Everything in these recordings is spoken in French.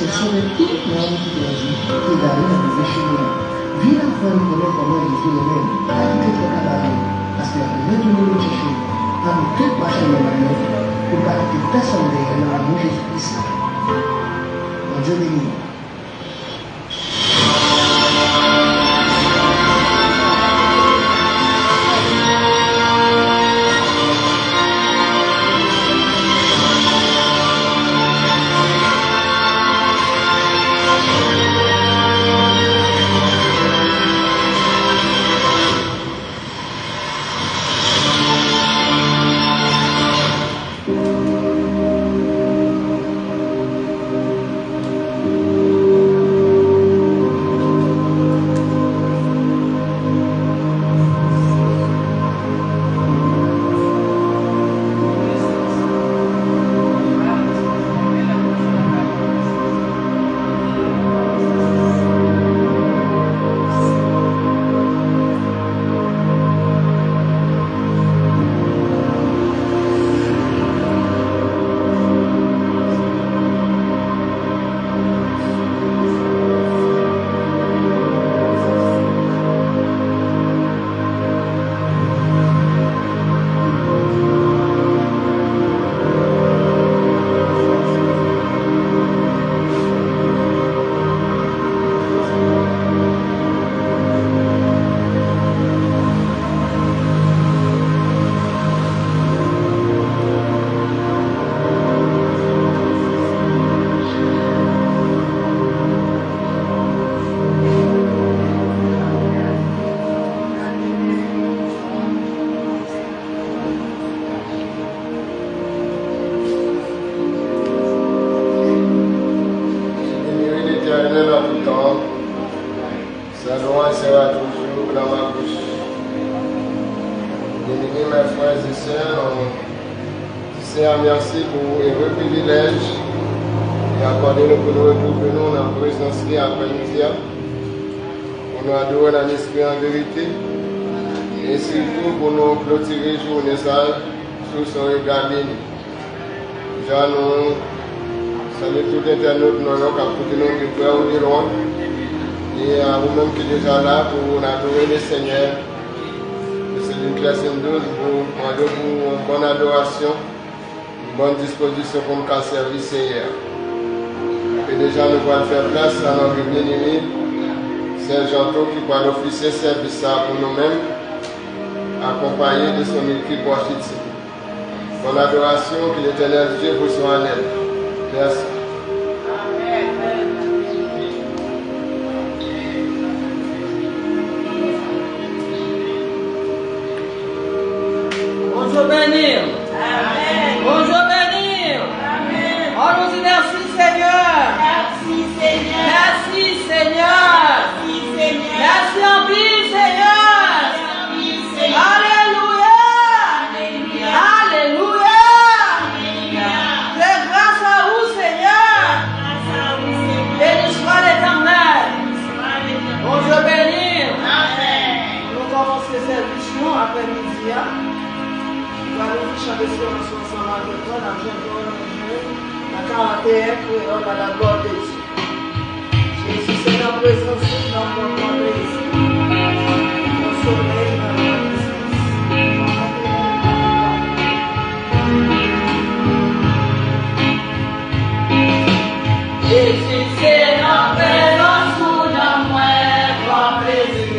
c'est sauver tout l'homme qui grandit, qui va aller dans les chemins. Viens faire connaître comment Jésus est même, pas quitter ton cabaret, parce qu'il y a besoin de nous chercher, à nous tout passer le manuel, pour pas quitter personne derrière l'amour Jésus-Christ. Mon Dieu béni. Merci pour le privilège et accorder-nous pour nous retrouver dans la présence de l'après-midi. Pour nous adorer dans l'esprit en vérité. Et surtout pour nous clôturer la journée sous son regard béni. Déjà nous saluons tout internaute qui a écouté nous de près ou de loin. Et à vous-même qui êtes déjà là pour adorer le Seigneur. C'est une classe 12 pour demander pour une bonne adoration. Bonne disposition pour nous servir Seigneur. Et déjà nous allons faire place à notre bien-aimé, Saint Jean-Claude qui va officier service pour nous-mêmes, accompagné de son équipe Washington. Bonne adoration, que l'Éternel Dieu vous soit en aide. Merci. Bonjour bénir. Bonjour bénir. On nous dit merci Seigneur. Merci Seigneur. Merci Seigneur. Merci en vie Seigneur. Alléluia. Alléluia. C'est grâce à vous Seigneur. Béni soit l'Éternel. Bonjour bénir. Nous commençons ce service après-midi. Nous allons chanter sur ensemble avec toi, dans Jean-Paul, la 41, créole à la gloire de Dieu. Jésus, c'est notre présence, notre présence. Mon sommeil dans la présence. Jésus, c'est notre présence, nous dans moins grand plaisir.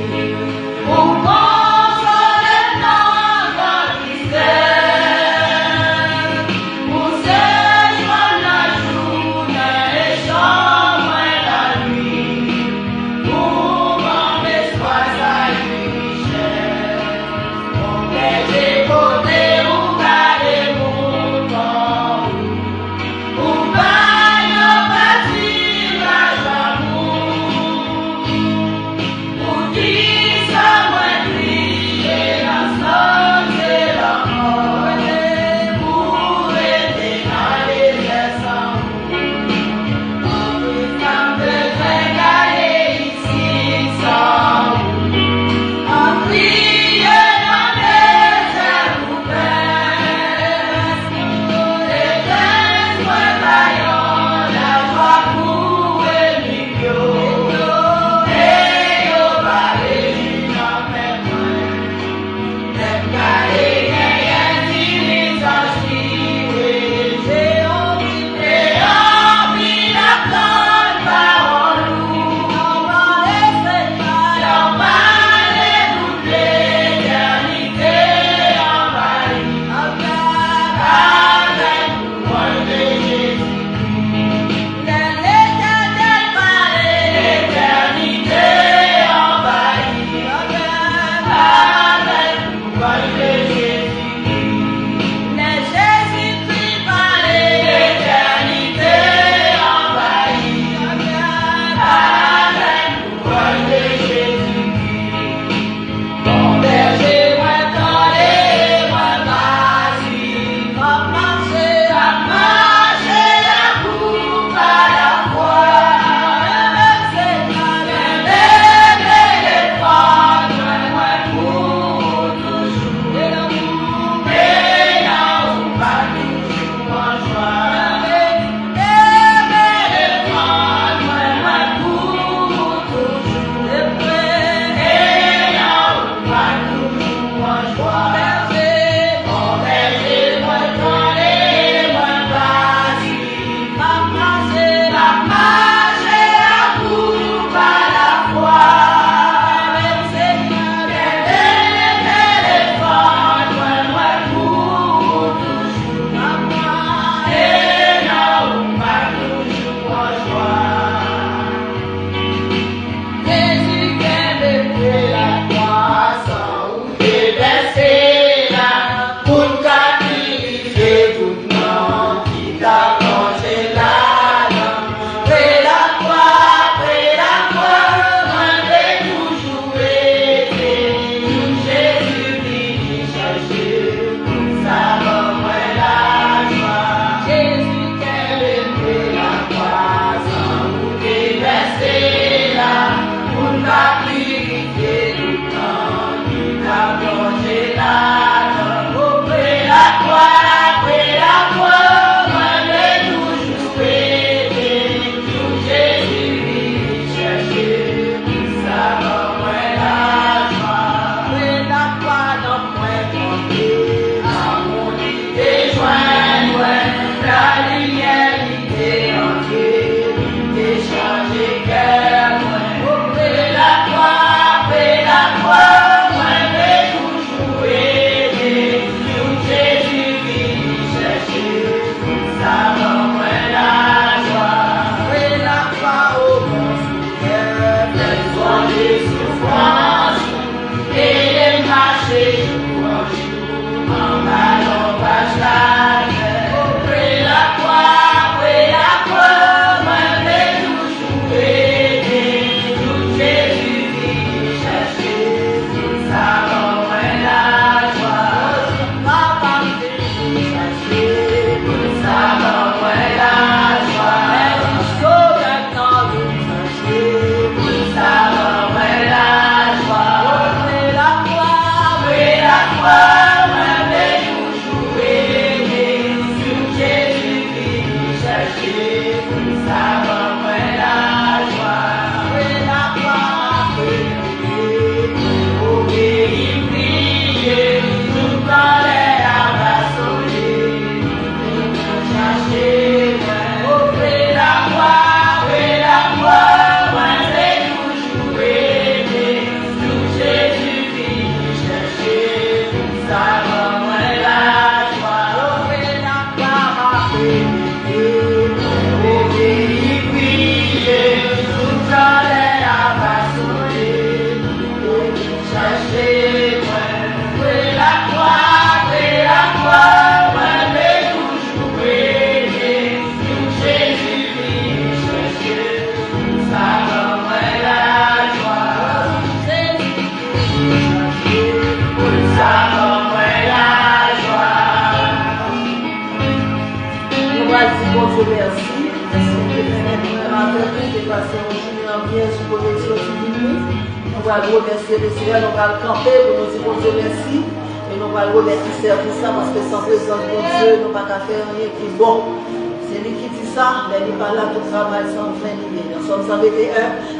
Pour remercie. Seigneur, permettez-moi de passer une journée en bien sous protection divine. Nous allons remercier le Seigneur, nous allons camper pour nous dire Dieu merci. Et nous allons remercier pour ça parce que sans présence de Dieu, nous ne pouvons pas faire rien qui est bon. C'est lui qui dit ça, mais il n'est pas là pour travailler sans fin d'idée. Nous sommes 121,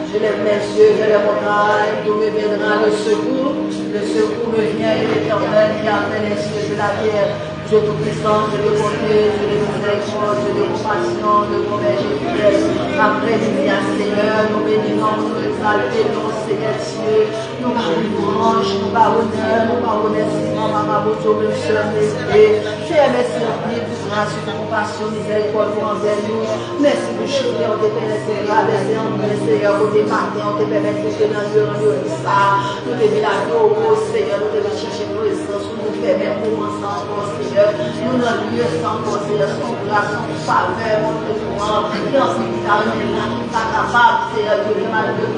je lève mes yeux, je lève mon âme, d'où me viendra le secours. Le secours me vient de l'Éternel qui a fait les cieux de la terre. Dieu tout-puissant, Dieu de bonté, Dieu de miséricorde, Dieu de compassion, de mon berger fidèle. Après l'hiver, Seigneur, nous bénissons, nous exaltons, Seigneur Dieu. Nous parlons louange, nous parlons honneur, nous parlons remerciement, maman, votre le seul esprit. Seigneur, merci pour grâce, pour compassion, miséricorde pour envers nous. Merci pour chouer, on te permet de traverser en nous, Seigneur, pour te mater, on te permet de te donner un lieu de ça. Nous te venons au Seigneur, nous te chercher nos essences, nous te permet pour ensemble, Seigneur. Nous n'avons lieu sans conseil, sans grâce, sans faveur, mon Dieu, et ensuite, nous sommes capables, Seigneur, de demander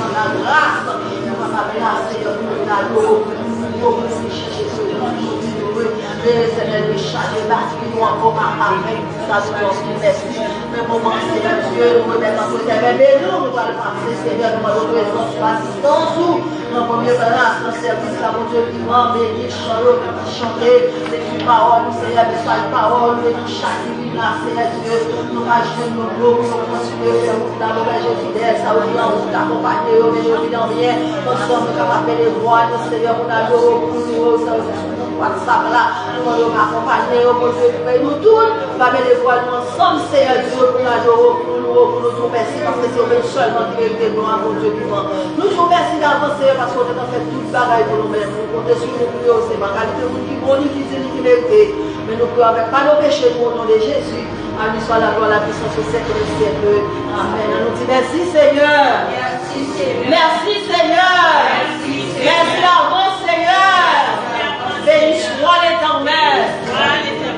la grâce, Seigneur, nous l'adorons, nous Seigneur, de chaque bâtiment, nous encore avec ça, nous merci. Mais moment, Seigneur Dieu, nous remettons notre terre, mais nous allons passer, Seigneur, nous allons présence sur assistance ou dans le premier balance, dans le service, là, mon Dieu, vivant, béni, chanter, c'est une parole, Seigneur, mais soit une parole, nous chaque vie là, Seigneur Dieu, nous rachetons nos glots, nous continuons à faire route là, nos bergers fidèles, ça vous dit en route, accompagner, nous venons dans bien, ensemble, nous capables de voir, Seigneur, nous adorons pour nous, ça vous dit. WhatsApp là, nous allons accompagner, mon Dieu, nous tous, nous allons les voir ensemble, Seigneur Dieu, pour l'adorer, pour nous remercier, parce que c'est le seulement qui est bon, mon Dieu vivant. Nous vous remercions d'avancer, parce qu'on a fait tout le bagage pour nous-mêmes, nous comptons sur nous, c'est ma qualité, vous qui bon, qui dit, qui mérite, mais nous pouvons avec pas nos péchés pour au nom de Jésus. À lui soit la gloire, la puissance au siècle des siècles. Amen. On nous dit merci Seigneur. Merci Seigneur. Merci Seigneur. Merci d'avance Seigneur. Béni soit l'Éternel.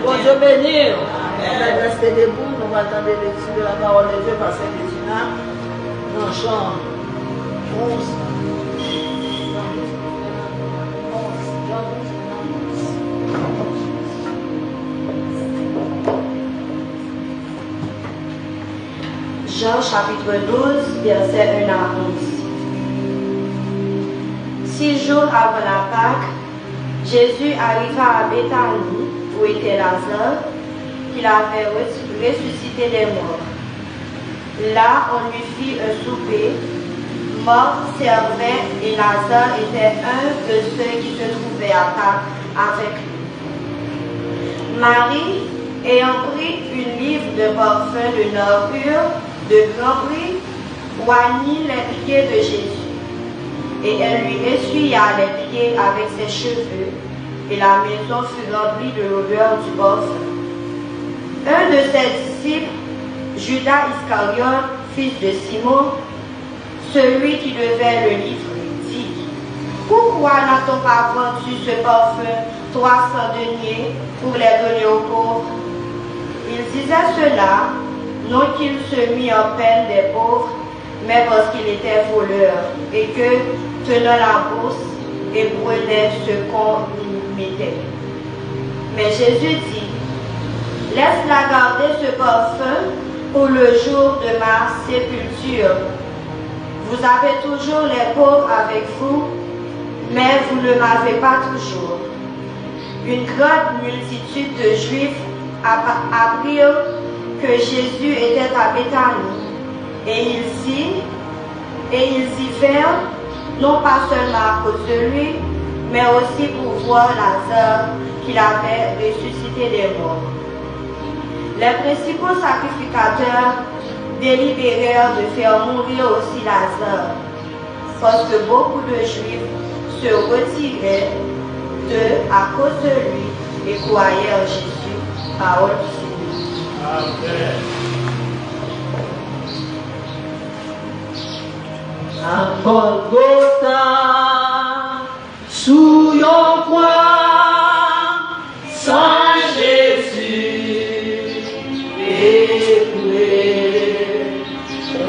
Bon Dieu béni. On va rester debout, nous allons attendre l'étude de la parole de Dieu parce que Tina, dans Jean 11. Jean chapitre 12, verset 1 à 11. 6 jours avant la Pâque, Jésus arriva à Béthanie, où était Lazare, qu'il avait ressuscité des morts. Là, on lui fit un souper. Marthe servait et Lazare était un de ceux qui se trouvaient à table avec lui. Marie, ayant pris une livre de parfum de nargure, de grand prix, oignit les pieds de Jésus. Et elle lui essuya les pieds avec ses cheveux, et la maison fut remplie de l'odeur du parfum. Un de ses disciples, Judas Iscariote, fils de Simon, celui qui devait le livrer, dit: pourquoi n'a-t-on pas vendu ce parfum 300 deniers pour les donner aux pauvres? Il disait cela, non qu'il se mit en peine des pauvres, mais parce qu'il était voleur, et que, tenant la bourse, il prenait ce qu'on lui mettait. Mais Jésus dit: laisse-la garder ce parfum pour le jour de ma sépulture. Vous avez toujours les pauvres avec vous, mais vous ne m'avez pas toujours. Une grande multitude de Juifs apprirent que Jésus était à Béthanie, et ils y vinrent, non pas seulement à cause de lui, mais aussi pour voir Lazare qu'il avait ressuscité des morts. Les principaux sacrificateurs délibérèrent de faire mourir aussi Lazare, parce que beaucoup de Juifs se retiraient à cause de lui et croyaient en Jésus. Parole du Seigneur. Amen. À Golgotha, sous yon croix, sans Jésus, écoulé,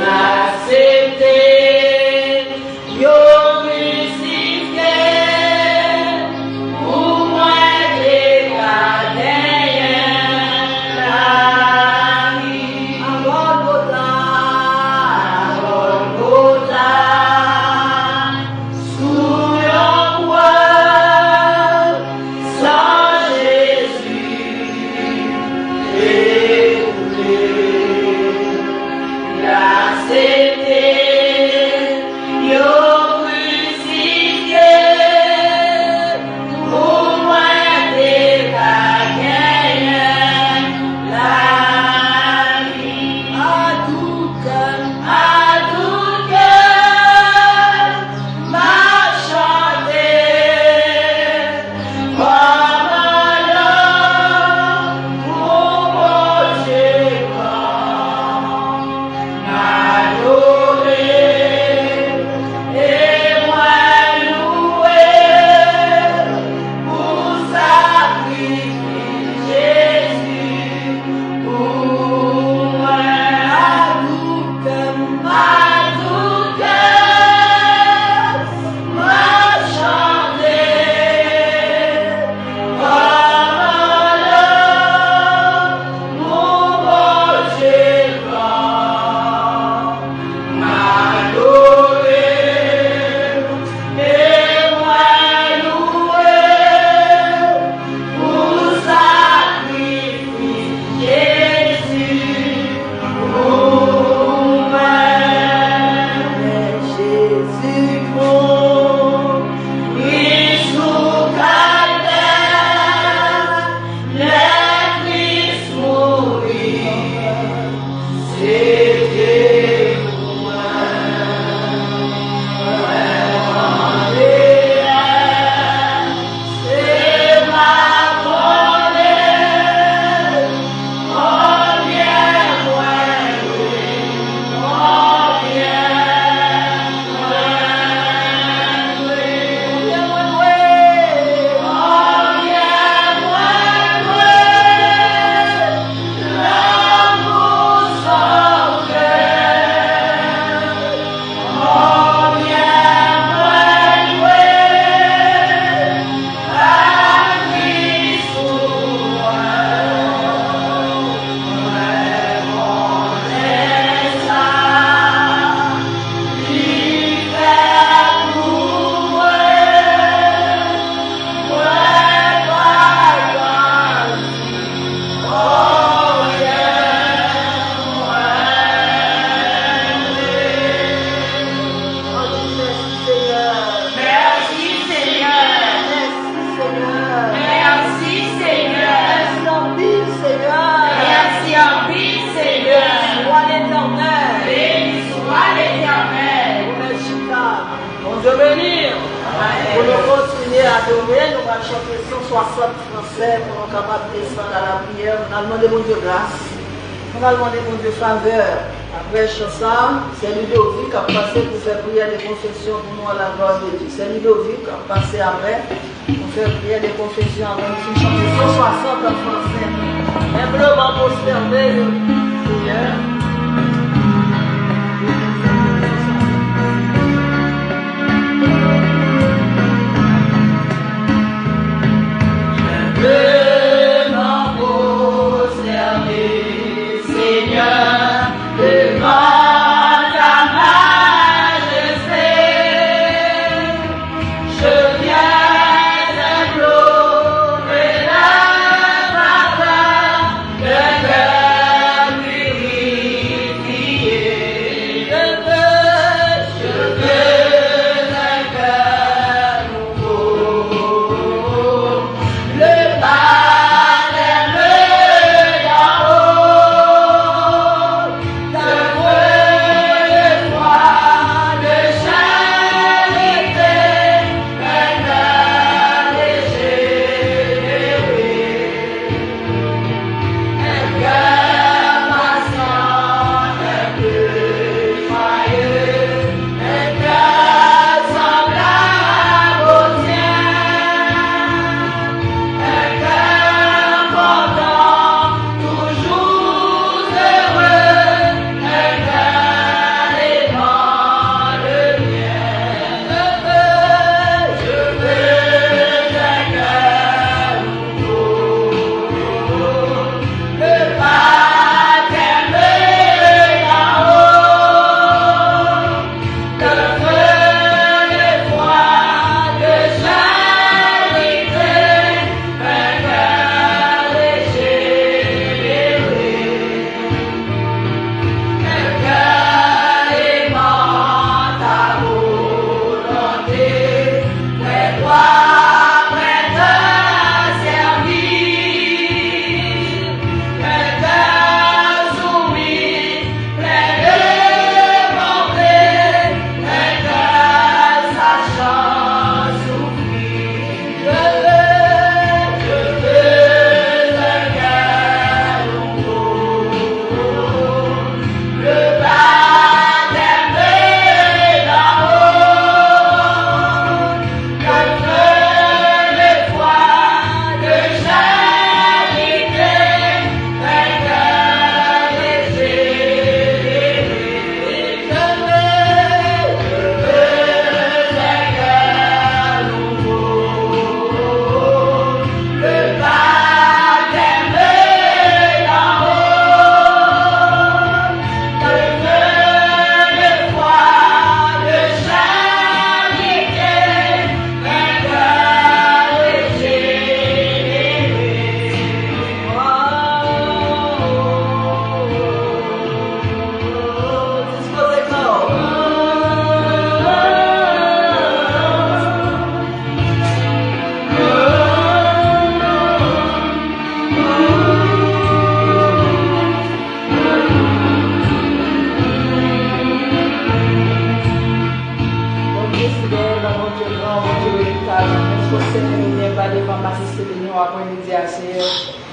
accepté, yon crucifié, pour moi décadé, la bénir. Pour nous continuer à adorer, nous allons chanter 160 français pour nous capables de descendre à la prière. Nous allons demander mon Dieu grâce. Nous allons demander mon Dieu faveur. Après chanson, c'est Ludovic qui a passé pour faire prière de confession pour nous à la gloire de Dieu. C'est Ludovic qui a passé après pour faire prière de confession avant de chanter 160 en français. Simplement pour se fermer le prière.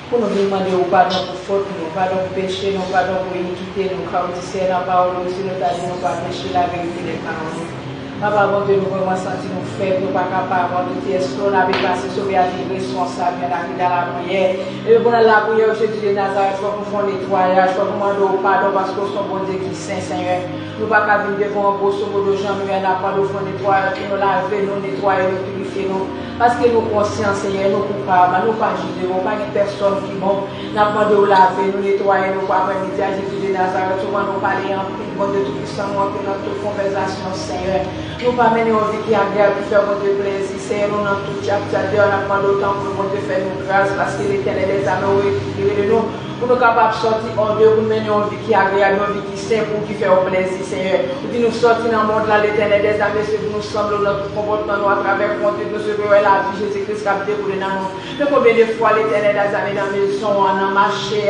Pour nous demander au pardon pour faute, nous pardon pour péché, nous pardon pour iniquité, nous car nous disons la parole, aussi nous t'avons nous pas péché la vérité des paroles. Papa, bon Dieu, nous vraiment sentir nous faibles, nous pas capables de dire ce qu'on avait passé, sauver à vivre responsable, dans la prière. Et pour la prière, Jésus de Nazareth, soit pour faire nettoyage, soit pour demander au pardon parce que son bon Dieu qui est saint, Seigneur. Nous pas qu'à vivre devant un beau sauve de gens, nous n'avons pas de faire nettoyage, nous laver, nous nettoyer, nous purifier, nous. Parce que nous conscients, Seigneur, nous coupables, nous pas juger, nous pas une personne qui bon. Nous avons demandé au laver, nous nettoyer, nous pas permettre à Jésus de Nazareth, souvent nous parler en prix, bon Dieu tout-puissant, monter notre conversation, Seigneur. Nous pas mener une vie qui est agréable pour faire mon Dieu plaisir, Seigneur, nous dans tout chapitre, on a demandé autant pour mon Dieu faire nous grâce, parce que l'Éternel des amours est de nous. Pour nous capables de sortir en Dieu, pour mener une vie qui est agréable, une vie qui est simple, pour qui fait au plaisir, Seigneur. Pour nous sortir dans le monde là, l'Éternel des amours, c'est pour nous sembler notre comportement, nous à travers mon Dieu, nous se verrons la vie Jésus-Christ qui a découlé dans nous. Mais combien de fois l'Éternel des amours dans la maison, dans le marché,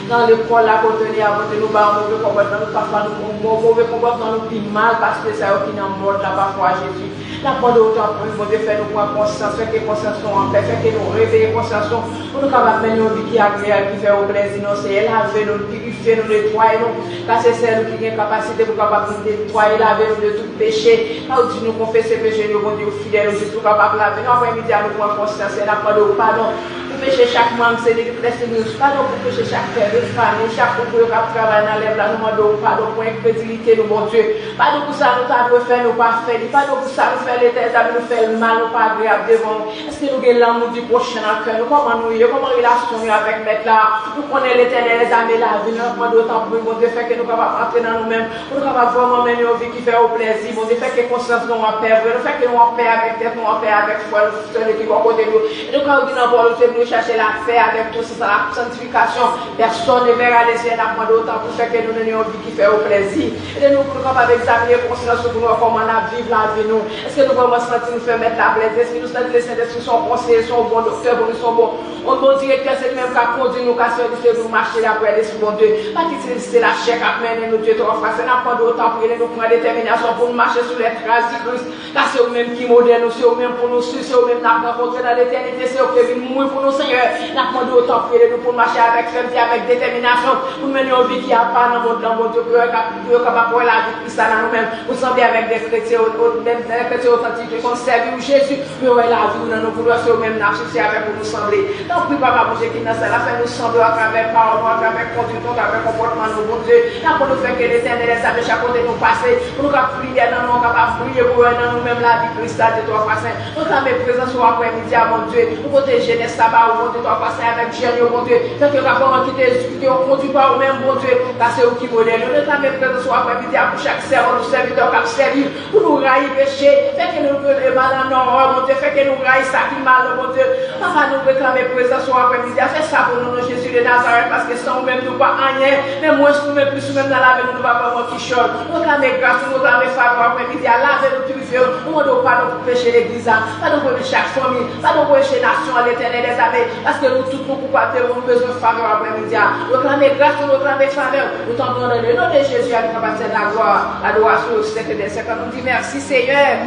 dans l'école, à côté de nous, mauvais comportement, nous parfois nous mauvais comportement, nous plus mal, parce que ça a aucun monde là, parfois Jésus. La demande autant pour nous, de faire nous prendre conscience, faire que conscience en paix, faire que nous réveiller conscience pour nous capables de mener une vie qui est agréable, qui fait au plaisir, non, c'est laver nous, purifier nous, nettoyer nous, car c'est celle qui a une capacité pour capable de nettoyer, laver nous de tout péché. Quand nous confessons péché, nous, bon Dieu, fidèle, nous sommes capables de laver. Nous, après-midi, nous prenons conscience, et nous prenons pardon. Pour pécher chaque membre, c'est laissez-nous pardon pour pécher chaque père de famille, chaque couple qui travaille dans l'œuvre, nous demandons pardon pour incrédulité, nous, bon Dieu. Pardon pour ça, nous t'avons fait, nous pas fait. Pardon pour ça, nous fait l'éternel, nous fait le mal, nous pas agréable devant. Est-ce que nous avons l'amour du prochain dans le cœur? Nous, comment nous, comment relation avec maître là? Nous connaissons l'éternel, les amis là, nous demandons autant pour bon Dieu, fait que nous capables d'entrer dans nous-mêmes, pour nous capables vraiment mener une vie qui fait au plaisir, bon Dieu, fait que conscience nous en paix, nous fait que nous en paix avec tête, nous en paix avec foi, celui qui va côté nous. Et nous, quand nous disons pour nous chercher la paix avec tout ça, la sanctification, personne ne verra les cieux, nous demandons autant pour faire que nous menions une vie qui fait au plaisir. Et nous, pour nous capables d'examiner conscience pour nous, comment on a vivre la vie nous. Est-ce que nous vraiment sentir nous faire mettre la plaisir? Est-ce que nous sentons les Saint-Esprit sont conseillers, sont bons docteurs, pour nous sont bons? On bon directeur, c'est lui-même qui a conduit nous, qui a servi nous marcher après l'Esprit bon Dieu. Pas qu'il c'est la chair qui a mené nous, Dieu, trois fois. C'est n'a pas d'autant pour nous prendre détermination pour nous marcher sur les traces du Christ. Car c'est eux-mêmes qui modèlent nous, c'est eux-mêmes pour nous suivre, c'est eux-mêmes qui nous rencontrer dans l'éternité, c'est eux qui viennent mourir pour nous, Seigneur. N'a pas d'autant pour nous marcher avec fermeté, avec détermination, pour mener une vie qui a pas dans mon Dieu, pour capable de la vie Christ dans nous-mêmes, pour sembler avec des chrétiens authentiques, qui sont servis Jésus, pour la vie dans nous, pour nous eux-mêmes marcher avec nous sembler. Donc, oui, Papa, mon Dieu, qui dans cela fait nous sembler à travers parole, à travers conduite, à travers comportement, nous, mon Dieu. Là, pour nous faire que l'éternel est à chaque côté nous passer, pour nous prier dans nous, capables de prier pour nous-mêmes la vie Christ de toi, Saint. Nous t'avons présence au après-midi, mon Dieu, pour protéger les sabbats, mon Dieu, toi, Saint, avec Jésus, mon Dieu. Fait que rapport qui te conduit pas au même, mon Dieu, car c'est eux qui modèlent. Nous t'avons présence au après-midi pour chaque servant, nous serviteurs qui a servi, pour nous railler péché, fait que nous le mal en or, mon Dieu, fait que nous railler ça qui mal, mon Dieu. Papa, nous réclamer présence au après-midi, fais ça pour nous, Jésus de Nazareth, parce que sans nous-mêmes, nous pas rien, mais moins nous-mêmes, plus nous-mêmes dans la vie, nous ne pas vraiment qui chante. Nous réclamer grâce, nous réclamer faveur après-midi, à laver nous purifier, nous demandons pardon pour pécher l'église, pardon pour chaque famille, pardon pour chaque nation, à l'éternel des armées, parce que nous tous nous coupables, nous avons besoin de faveur après-midi. Nous réclamer grâce, nous réclamer faveur, nous t'en donnons le nom de Jésus, à nous passer la gloire, l'adoration au siècle des siècles. Nous disons merci Seigneur,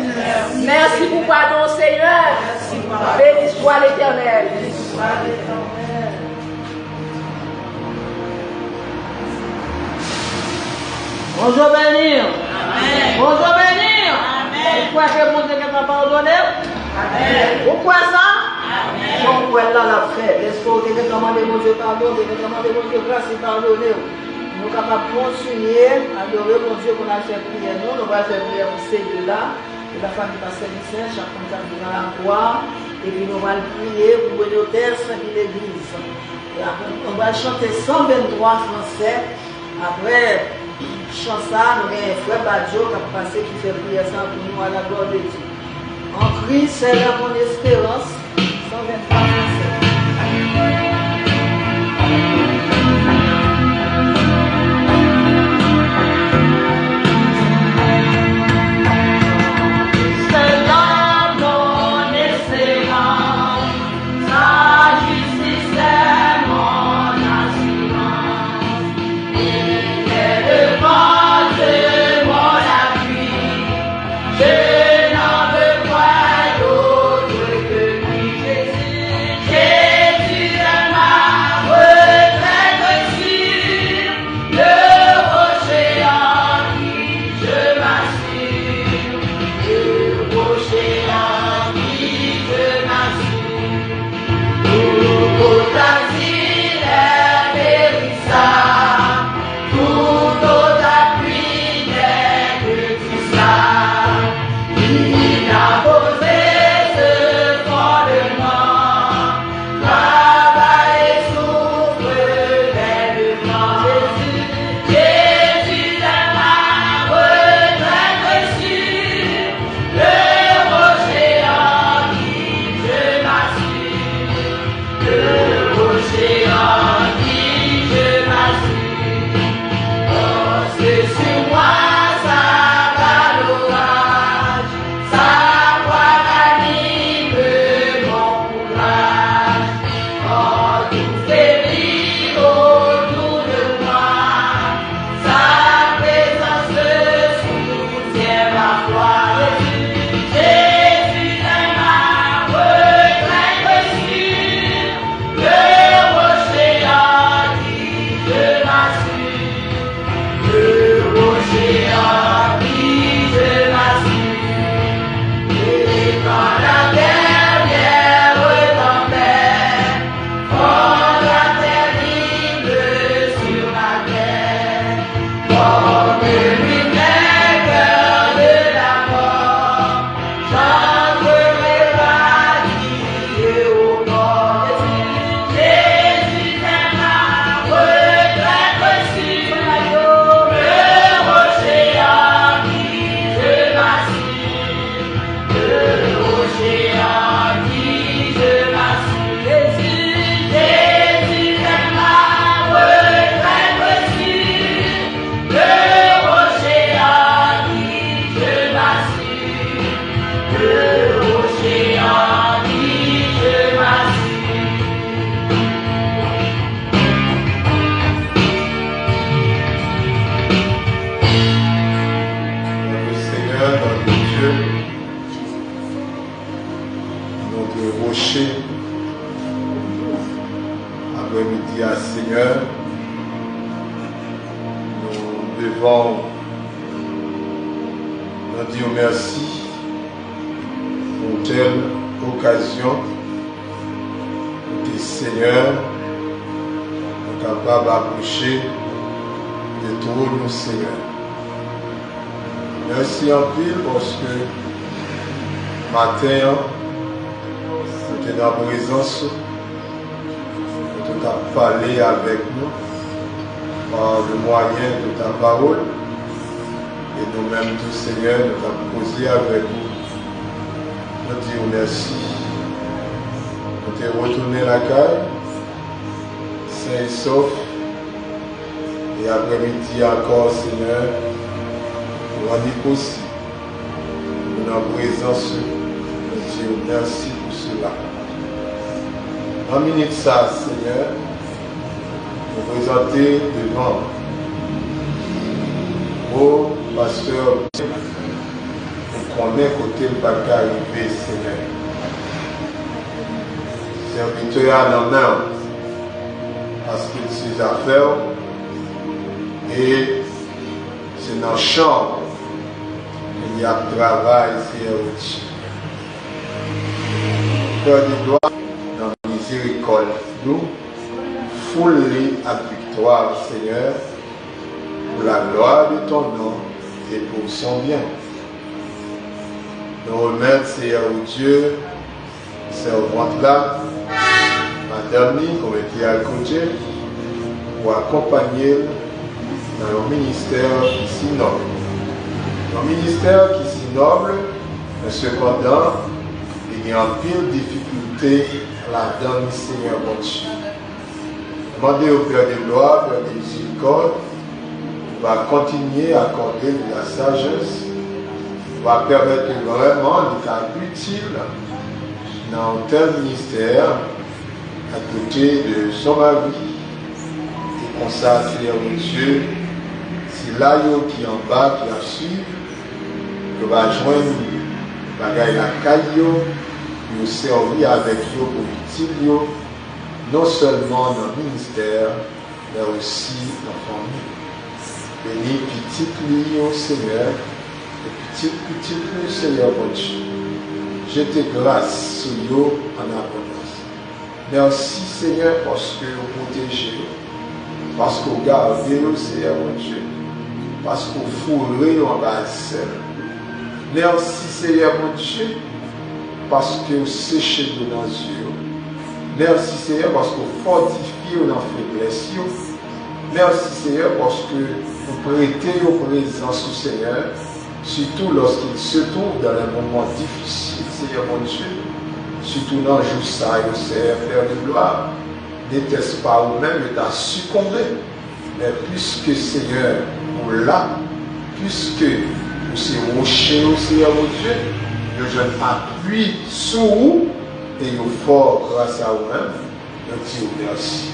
merci pour pardon Seigneur, béni soit l'éternel. Bonjour bénir. Bonjour bénir. Pourquoi que mon Dieu m'a pardonné? Pourquoi ça? Pourquoi là la fait? Est-ce qu'on devait demander mon Dieu pardon, devait demander mon Dieu grâce et pardonner? Nous sommes capables de continuer à adorer mon Dieu qu'on a fait prière. Nous allons faire prière pour ces deux-là. Et la famille va servir, chacun dans la gloire. Et puis nous allons prier pour le terre de l'église. Et après, on va chanter 123 français. Après, chant ça, nous avons un frère Badjo qui a passé qui fait prière ça pour nous à la gloire de Dieu. En Christ, c'est là mon espérance. 123 français. Je n'en veux point d'autre que lui, Jésus. notre rocher. Après-midi à Seigneur, nous devons nous dire merci pour telle occasion que Seigneur est capable d'approcher de tout nous, Seigneur. Merci en pile parce que matin, nous sommes dans la présence, nous avons parlé avec nous par le moyen de ta parole et nous-mêmes, tout Seigneur, nous avons posé avec vous. Nous disons merci. Nous t'es retourné la caille, sain et sauf. Et après-midi encore, Seigneur, nous rendons possible. Nous sommes en présence, nous disons merci pour cela. En minute ça, Seigneur, nous présenter devant au pasteur pour qu'on ait côté le bac arrivé, Seigneur. Serviteur à nos mains, parce qu'il ses affaires et c'est dans la chambre qu'il y a travail, c'est Père de gloire, dans la miséricorde, nous, foule à victoire, Seigneur, pour la gloire de ton nom et pour son bien. Nous remettons, Seigneur Dieu, servante là, Madame qui ont été à côté, pour accompagner dans le ministère qui est si noble. Le ministère qui est si noble, mais cependant, il y a un pile de difficultés là-dedans, Seigneur mon Dieu. Demandez au Père de gloire, Père de miséricorde, va continuer à accorder de la sagesse, va permettre vraiment d'être utile dans un tel ministère à côté de son mari. Et comme ça, Seigneur mon Dieu, c'est là qui est en bas, qui a suivi, que va joindre la caillou, nous servir avec eux pour utile, non seulement dans le ministère, mais aussi dans la famille. Bénis petit lui, Seigneur, et petit lui, Seigneur mon Dieu. Je te grâce sur eux en abondance. Merci, Seigneur, parce que vous protégez, parce que vous gardez, Seigneur mon Dieu, parce que vous fourrez en base. Merci, Seigneur mon Dieu, parce que vous séchez de nos yeux. Merci, Seigneur, parce que vous fortifiez nos faiblesses. Merci, Seigneur, parce que vous prêtez vos présences, Seigneur, surtout lorsqu'il se trouve dans un moment difficile, Seigneur mon Dieu, surtout dans le jour ça, Seigneur, Père de gloire. N'était-ce pas vous-même qui a succombé, mais puisque, Seigneur, vous là, puisque vous êtes rocher, Seigneur mon Dieu, le jeune appuie sur vous et vous fort grâce à vous-même, nous disons merci.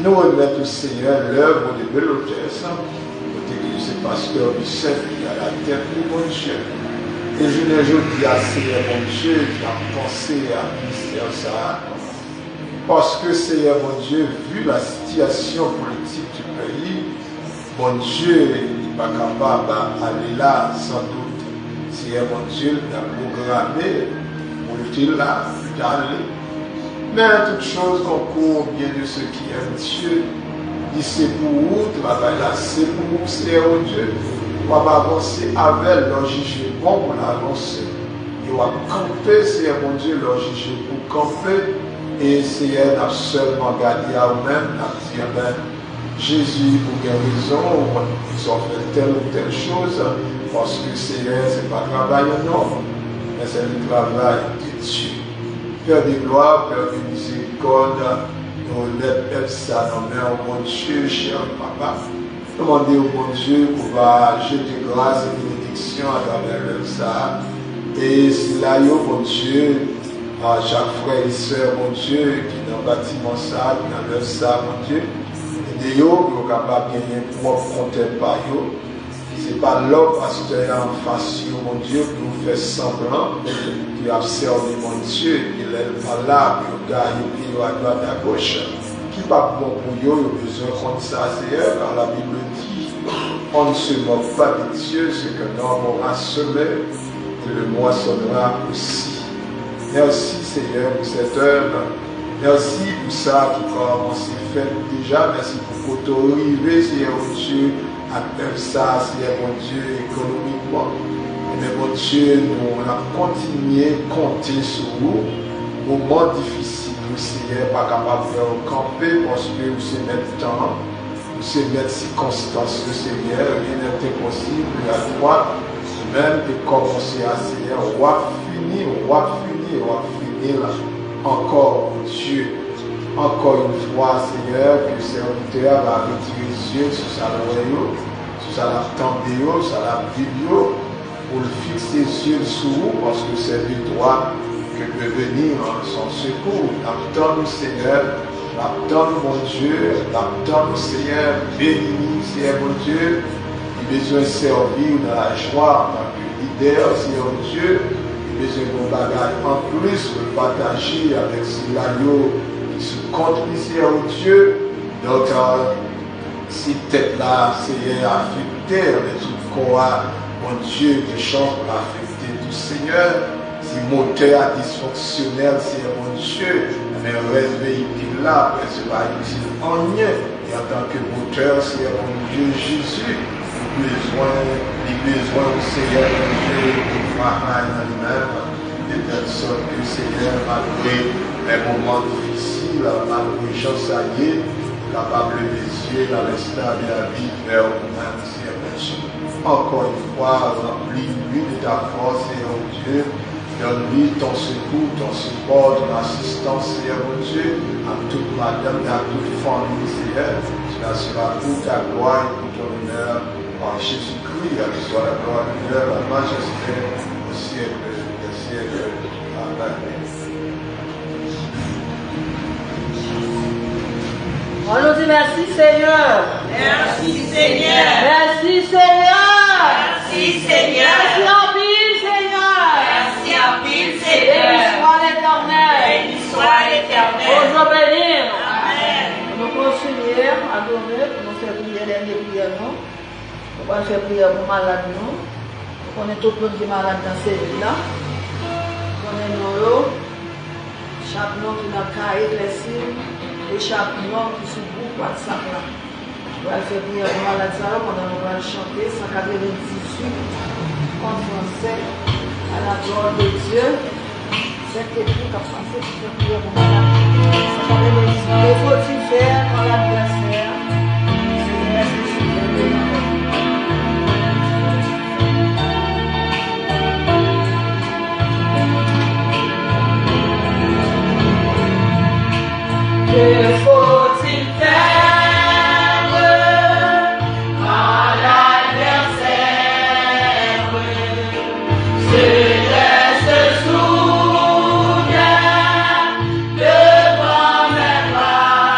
Nous remettons au Seigneur l'œuvre de Bélotès, notre église pasteur du Saint qui a la terre de mon Dieu. Et je ne dis à Seigneur mon Dieu qui a pensé à ministère ça. Parce que Seigneur mon Dieu, vu la situation politique du pays, mon Dieu n'est pas capable d'aller là sans doute. Seigneur mon Dieu l'a programmé pour le là, plus d'aller. Mais toute chose concourt bien de ce qui aime Dieu. Il c'est pour vous, travail là, c'est pour vous, Seigneur mon Dieu. On va avancer avec leur juger bon pour l'avancer. Il va camper, Seigneur mon Dieu, leur juger pour camper. Et Seigneur n'a seulement gardé à vous-même, n'a dit, ben, Jésus, pour quelle raison, ils ont fait telle ou telle chose, parce que Seigneur, ce n'est pas le travail d'un homme, mais c'est le travail de Dieu. Père de gloire, Père de miséricorde, nous lèvons ça dans le mon Dieu, cher papa. Demandez au bon Dieu qu'on va jeter grâce et bénédiction à travers l'œuvre ça. Et c'est là, mon Dieu, à chaque frère et soeur, mon Dieu, qui est dans le bâtiment ça, qui est dans l'œuvre ça, mon Dieu. Et de yo, nous sommes capables de gagner propre compteur par yo. c'est pas l'homme pasteur en face, mon Dieu, pour faire semblant de observer mon Dieu, il est pas là pour gagner puis à droite à gauche. Qui pas bon pour eux, il a besoin de ça, Seigneur, car la Bible dit, on ne se moque pas de Dieu, ce que l'homme aura semé, et le moissonnera aussi. Merci Seigneur pour cette œuvre. Merci pour ça qui commence à faire déjà. Merci pour t'arriver, Seigneur mon Dieu, à faire ça, Seigneur mon Dieu, économiquement. Mais mon Dieu, nous on a continué à compter sur vous. Moment difficile, Seigneur, pas capable de faire camper parce que vous savez mettre temps, vous savez mettre circonstances, Seigneur, rien n'est impossible à droite. Même de commencer à Seigneur, on va finir là. Encore, mon Dieu, encore une fois, Seigneur, que le serviteur va retirer les yeux sur sa loyauté, sur sa tendéo, sur la vidéo, pour le fixer les yeux sur vous, parce que c'est de toi que peut venir en son secours. L'attends-nous, Seigneur, l'attends-nous, mon Dieu, l'attends-nous, Seigneur, bénis-nous, Seigneur, mon Dieu, il a besoin de servir dans la joie, en tant que leader, Seigneur, mon Dieu. Besoin de bagages en plus de partager avec ces laïos qui se comptent ici au Dieu. Donc, si peut-être là, c'est affecté avec tout corps, mon Dieu, de chance pour affecter tout Seigneur. Si moteur dysfonctionnel, c'est mon Dieu, mais reste véhicule là, c'est pas utile en rien. Et en tant que moteur, c'est mon Dieu Jésus. Les besoins du Seigneur, mon Dieu, de travail dans lui-même, de telle sorte que le Seigneur, malgré les moments difficiles, malgré les gens, ça y est, capable de les yeux dans l'instant de la vie vers vous-même, Seigneur, mon Dieu. Encore une fois, remplis-lui de ta force, Seigneur, mon Dieu. Donne-lui ton secours, ton support, ton assistance, Seigneur, mon Dieu, à toute madame et à toute famille, Seigneur. Cela sera pour ta gloire et pour ton honneur. Par Jésus-Christ, à qui soit la gloire, l'honneur, la majesté, au siècle des siècles. Amen. On nous dit merci Seigneur. Merci Seigneur. Merci Seigneur. Merci Seigneur. Merci en pile Seigneur. Merci en pile Béni Seigneur. soit l'Éternel. Béni soit l'Éternel. Bonjour béni. Amen. Nous continuons à donner pour nous faire prier les prières. On va faire prière pour malades. Nous connaissons tout le monde qui est malade dans cette ville-là. Nous connaissons chaque nom qui n'a qu'à éclaircir et chaque nom qui se groupe WhatsApp là. On va faire prière pour malades pendant qu'on va chanter 198 en français à la gloire de Dieu. C'est quelqu'un qui a pensé pour faire prière pour malades. 198. Que faut-il faire quand l'adversaire se reste sur le devant? Que faut-il faire quand l'adversaire se laisse soudain devant mes pas?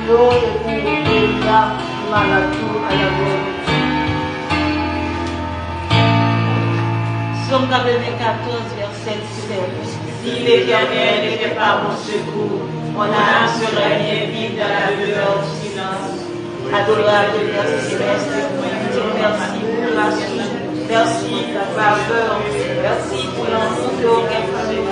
nous et pour là, malade à la gloire. Somme 94, verset 7. Si l'Éternel n'était pas mon secours, mon âme serait bien vive dans la lueur du silence. Adorable Père céleste, merci pour la suite, merci pour la faveur, merci pour l'amour que vous avez.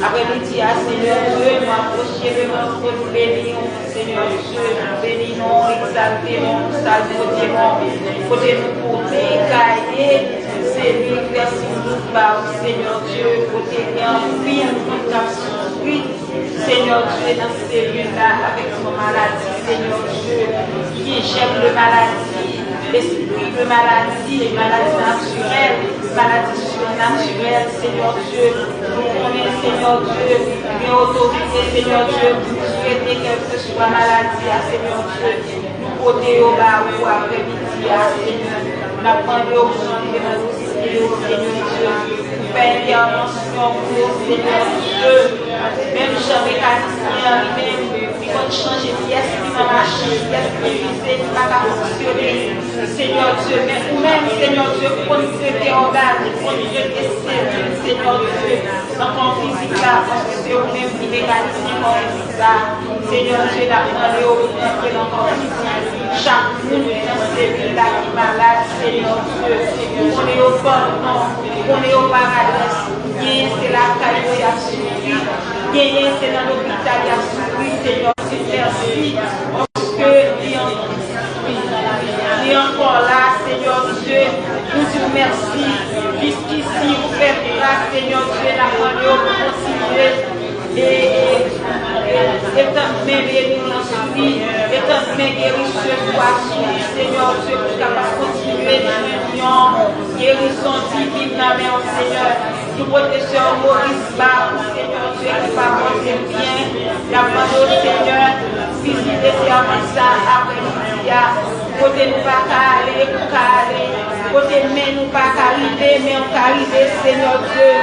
Après-midi, Seigneur Dieu, nous approchons de notre nous bénissons, Seigneur Dieu, nous bénissons, exaltons, saluons, côté nous porter, cahier, c'est lui, merci nous par Seigneur Dieu, côté bien, bien, nous souffrir, Seigneur Dieu, dans ces lieux-là, avec nos maladies, Seigneur Dieu, qui gère le maladie, l'esprit de maladie, les maladies naturelles, maladies surnaturelles, Seigneur Dieu, nous connaissons, Seigneur Dieu, une autorité, Seigneur Dieu, pour souhaiter quelle que soit maladie, Seigneur Dieu, nous côté au bas ou après-midi, Seigneur, nous apprenons au Seigneur Dieu, pour faire intervention pour Seigneur Dieu, même Jean mécanicien, lui-même, il va changer de pièce, il va marcher, pièce brisée, il va fonctionner, Seigneur Dieu, mais nous-mêmes, Seigneur Dieu, pour nous traiter en bas, pour nous traiter Seigneur Dieu, dans ton physique là, parce que c'est vous-même qui mécanicien dans le physique là, Seigneur Dieu, d'apprendre au entrer dans ton physique, chaque monde dans ces villes-là qui est malade, Seigneur Dieu, on est au pardon, on est au paradis, c'est la caille qui a suivi, c'est dans l'hôpital qui a suivi, Seigneur Dieu, merci, parce que il est encore là, Seigneur Dieu, nous disons merci, jusqu'ici, vous faites grâce, Seigneur Dieu, la parole pour continuer, et tant même béni dans celui, et tant même guérisseur soit celui, Seigneur Dieu, pour capable de continuer dans l'union, guérison divine dans la main, Seigneur, nous protégons Maurice Barre, Seigneur Dieu, qui va porter bien, la parole, Seigneur, visiter avant ça, après-midi, côté nous pas aller, côté mais nous pas arriver, mais on arriver, Seigneur Dieu.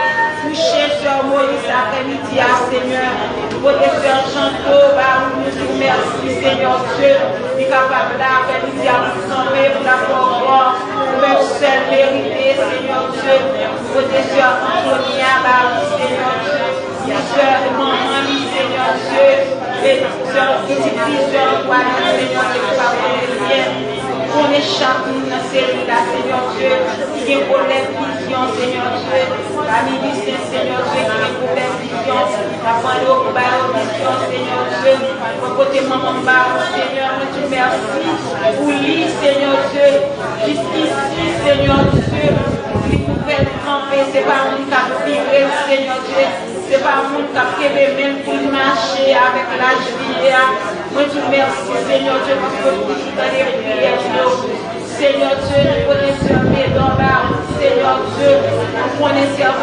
Toucher sur Moïse après-midi, Seigneur. Côté sur Jean-Claude, nous disons merci, Seigneur Dieu. Il est capable d'après-midi à nous tomber pour la gloire, pour même seule vérité, Seigneur Dieu. Côté sur Antonia, Seigneur Dieu. Sur maman, Seigneur Dieu. Et sur petit-fils, sur toi, Seigneur Dieu, qui va prendre bien. On échappe dans ces vies-là, Seigneur Dieu, qui est pour les visions, Seigneur Dieu, la ministre, Seigneur Dieu, qui est pour les visions, la parole au vision, Seigneur Dieu, pour côté maman, Seigneur, nous te merci pour lui, Seigneur Dieu, jusqu'ici, Seigneur Dieu, qui pouvait tremper, c'est pas un cap vivre, Seigneur Dieu, c'est pas un monde qui a même pour marcher avec la juillet. Moi, je te remercie, Seigneur Dieu, parce que vous êtes dans les prières. Seigneur Dieu, nous connaissons les dons là. Seigneur Dieu, nous connaissons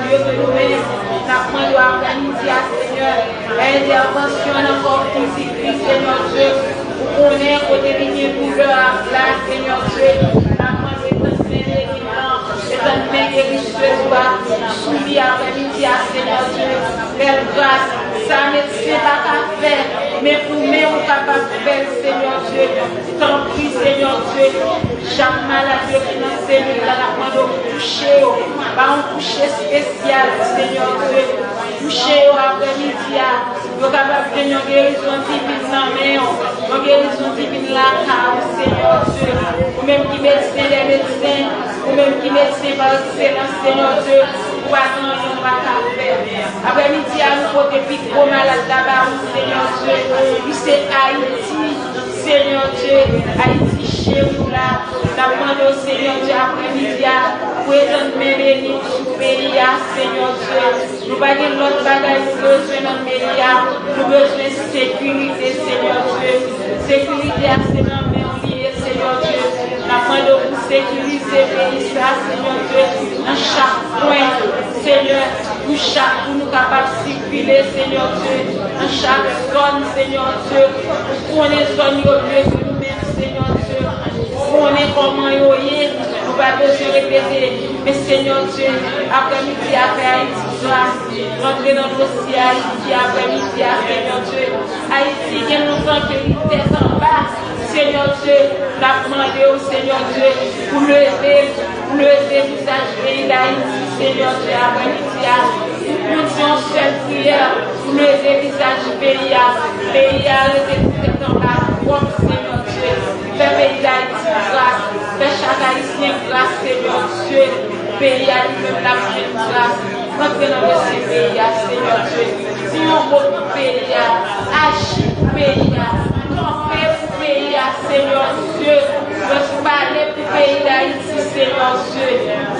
mieux que nous-mêmes. Nous apprenons à organiser, Seigneur, l'intervention encore physique, Seigneur Dieu. Nous connaissons côté ligne douleur là, Seigneur Dieu. Nous apprenons étant guérisseuse, soumis après-midi à Seigneur Dieu, belle grâce, ça médecin pas qu'à faire, mais pour nous, on capable de faire, Seigneur Dieu, tant pis, Seigneur Dieu, chaque maladie qui est dans ces là, la prendre au coucher, pas un coucher spécial, Seigneur Dieu, coucher après-midi, nous sommes capables de nous guérison divine dans nous guérison divine là, Seigneur Dieu, ou même qui médecin, les médecins, ou même qui médecin par excellence, Seigneur Dieu, ou attendre, on va faire. Après-midi, à nous côté plus gros malade là-bas, Seigneur Dieu, c'est Haïti, Seigneur Dieu, Haïti chez nous là, la demande au Seigneur Dieu après-midi, pour être béni sous le pays, Seigneur Dieu, nous pas de l'autre bagage, besoin dans le pays, nous besoin de sécurité, Seigneur Dieu, sécurité à ces noms liés, Seigneur Dieu, la demande pour sécuriser le pays, Seigneur Dieu, dans chaque point, Seigneur, pour nous capables de circuler, Seigneur Dieu, dans chaque zone, Seigneur Dieu, pour qu'on ait zone mieux que nous-mêmes, Seigneur Dieu, pour qu'on ait comment y est, nous pas besoin de répéter. Mais Seigneur Dieu, après-midi, après Haïti, rentrer dans le dossier Haïti, après-midi, Seigneur Dieu. Haïti, qui nous en tête en bas. Seigneur Dieu, la demandé au Seigneur Dieu pour lever le visage pays d'Haïti, Seigneur Dieu, après-midi. Nous disons seule prière pour lever le visage du pays à lever tête en bas. Seigneur Dieu, fais pays d'Haïti grâce, fais chaque Haïtien grâce, Seigneur Dieu, pays à lui-même la même grâce. Rentrez dans le pays, Seigneur Dieu. Si on vote pour pays, agis pour pays, campez pour pays, Seigneur Dieu. Je parler pour pays d'Haïti, Seigneur Dieu.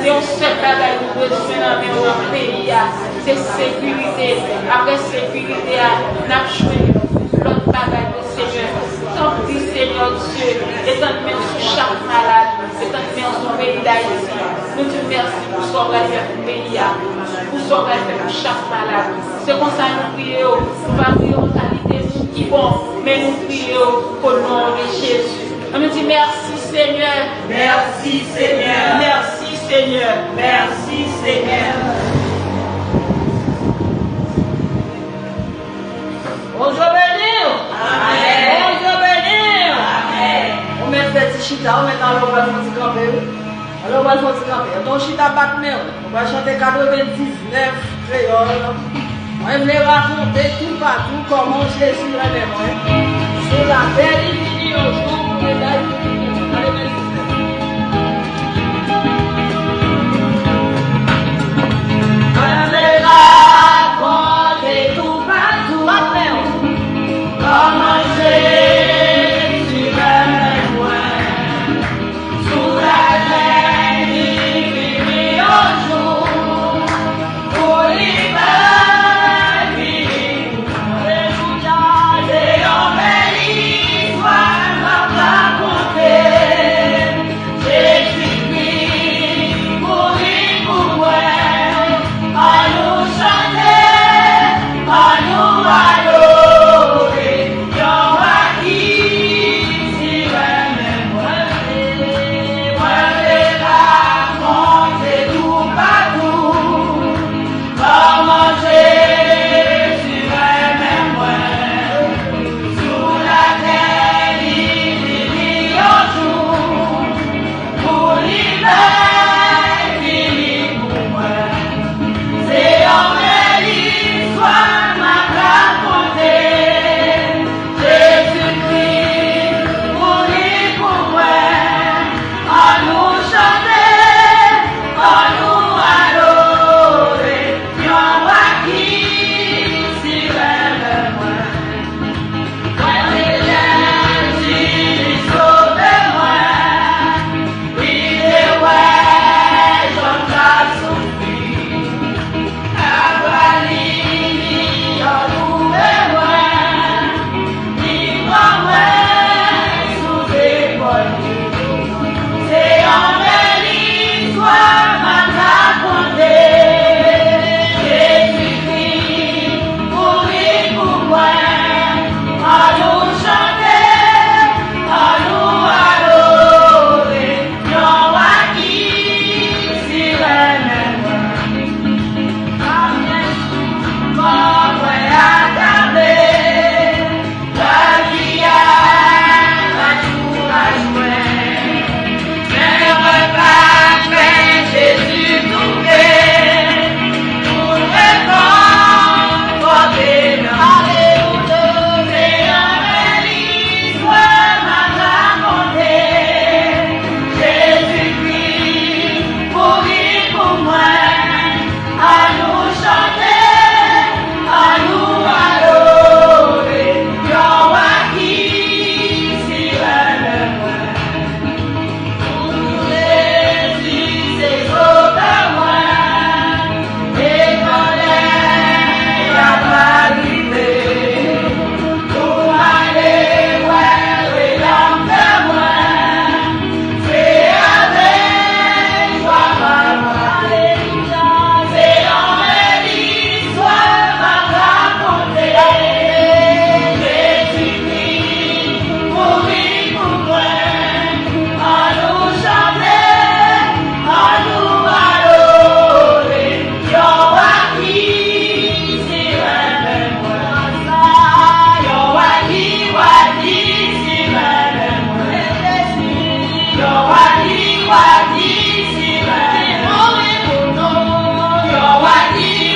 Si on se bagaille nous besoin dans le pays, c'est sécurité. Après sécurité, on a choisi l'autre bagaille de Seigneur. Tant pis, Seigneur Dieu, et tant même sur chaque malade, et tant même sur le pays d'Haïti. Nous te merci pour ce qu'on va faire pour le pays, pour ce qu'on va faire pour chaque malade. C'est comme ça nous prions, nous ne prions pas en qualité qui bon, mais nous prions au nom de Jésus. On nous dit merci Seigneur. Merci Seigneur. Merci Seigneur. Merci Seigneur. Bonjour béni. Amen. Bonjour béni. Amen. On met petit chita, on met dans le bas de camper. Alors on va faire camper. Donc chita bat mais on va chanter 99 créole. On va me raconter tout partout comment Jésus l'a fait. Sur la terre il vit au jour pour les dailles. Allez merci. Comment Jésus m'aime moins, sous la terre il vit au jour, pour l'hiver vivre, alléluia, et en belle histoire m'a raconté.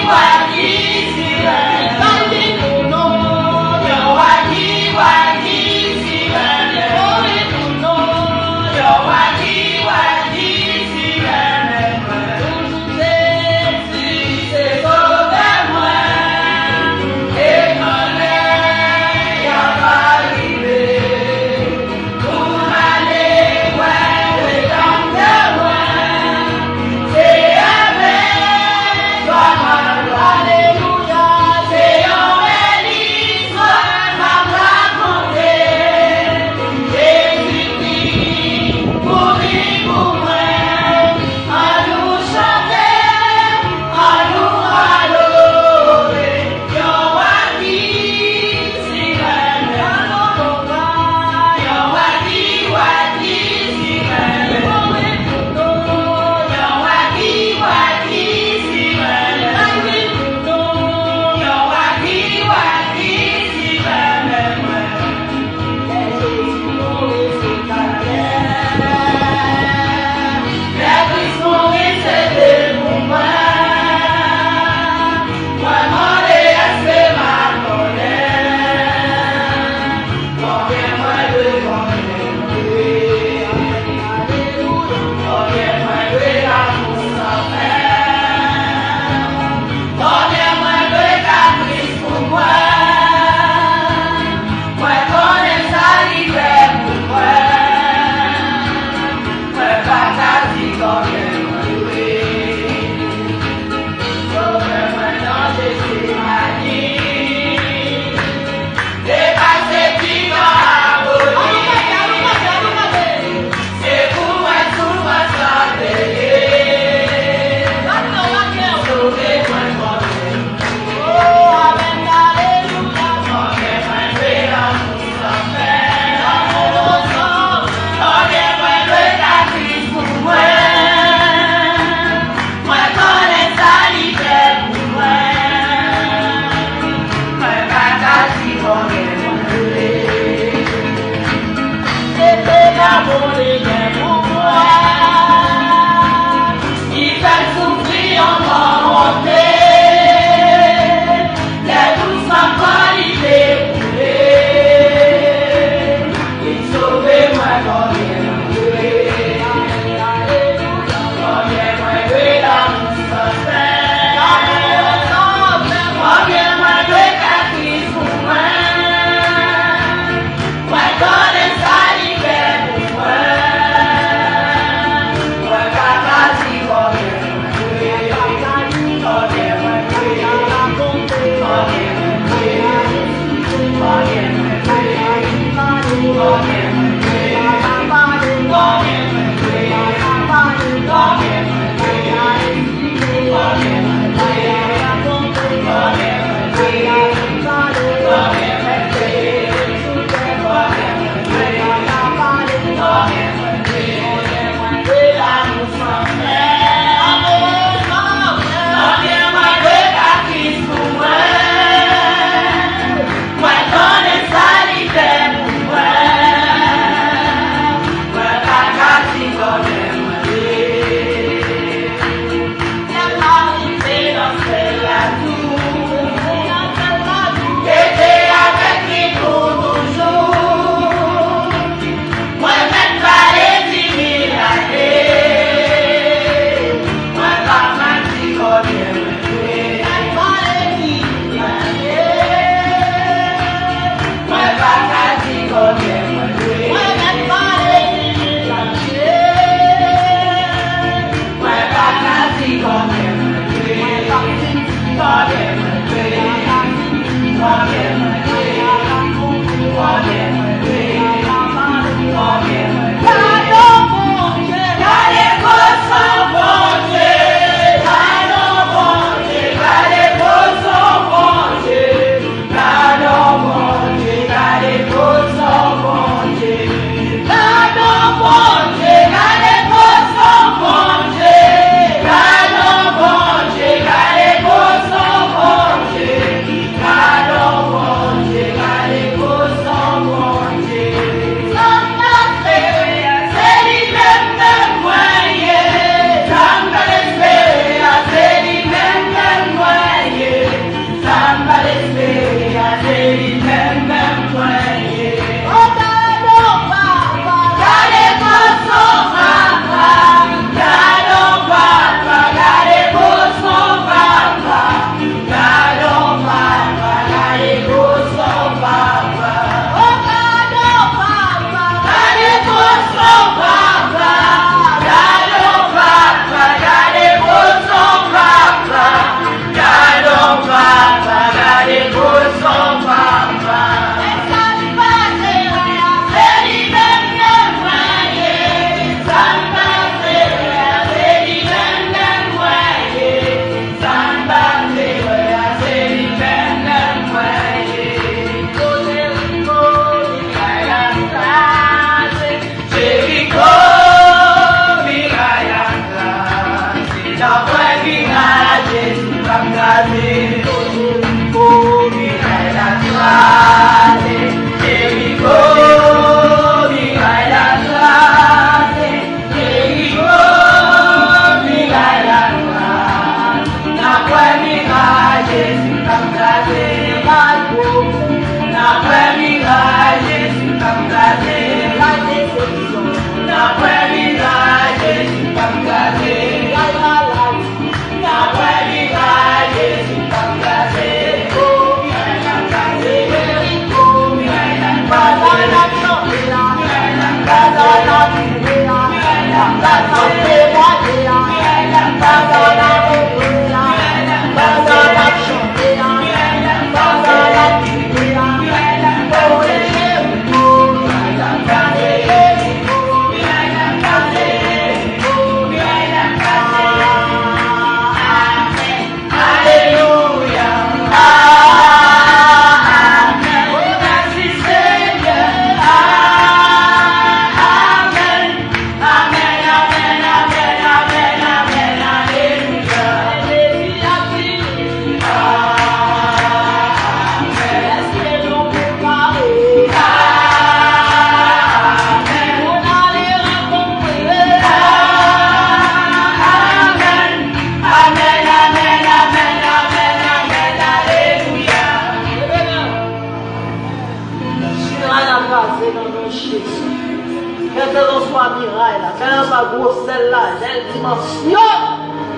Bye.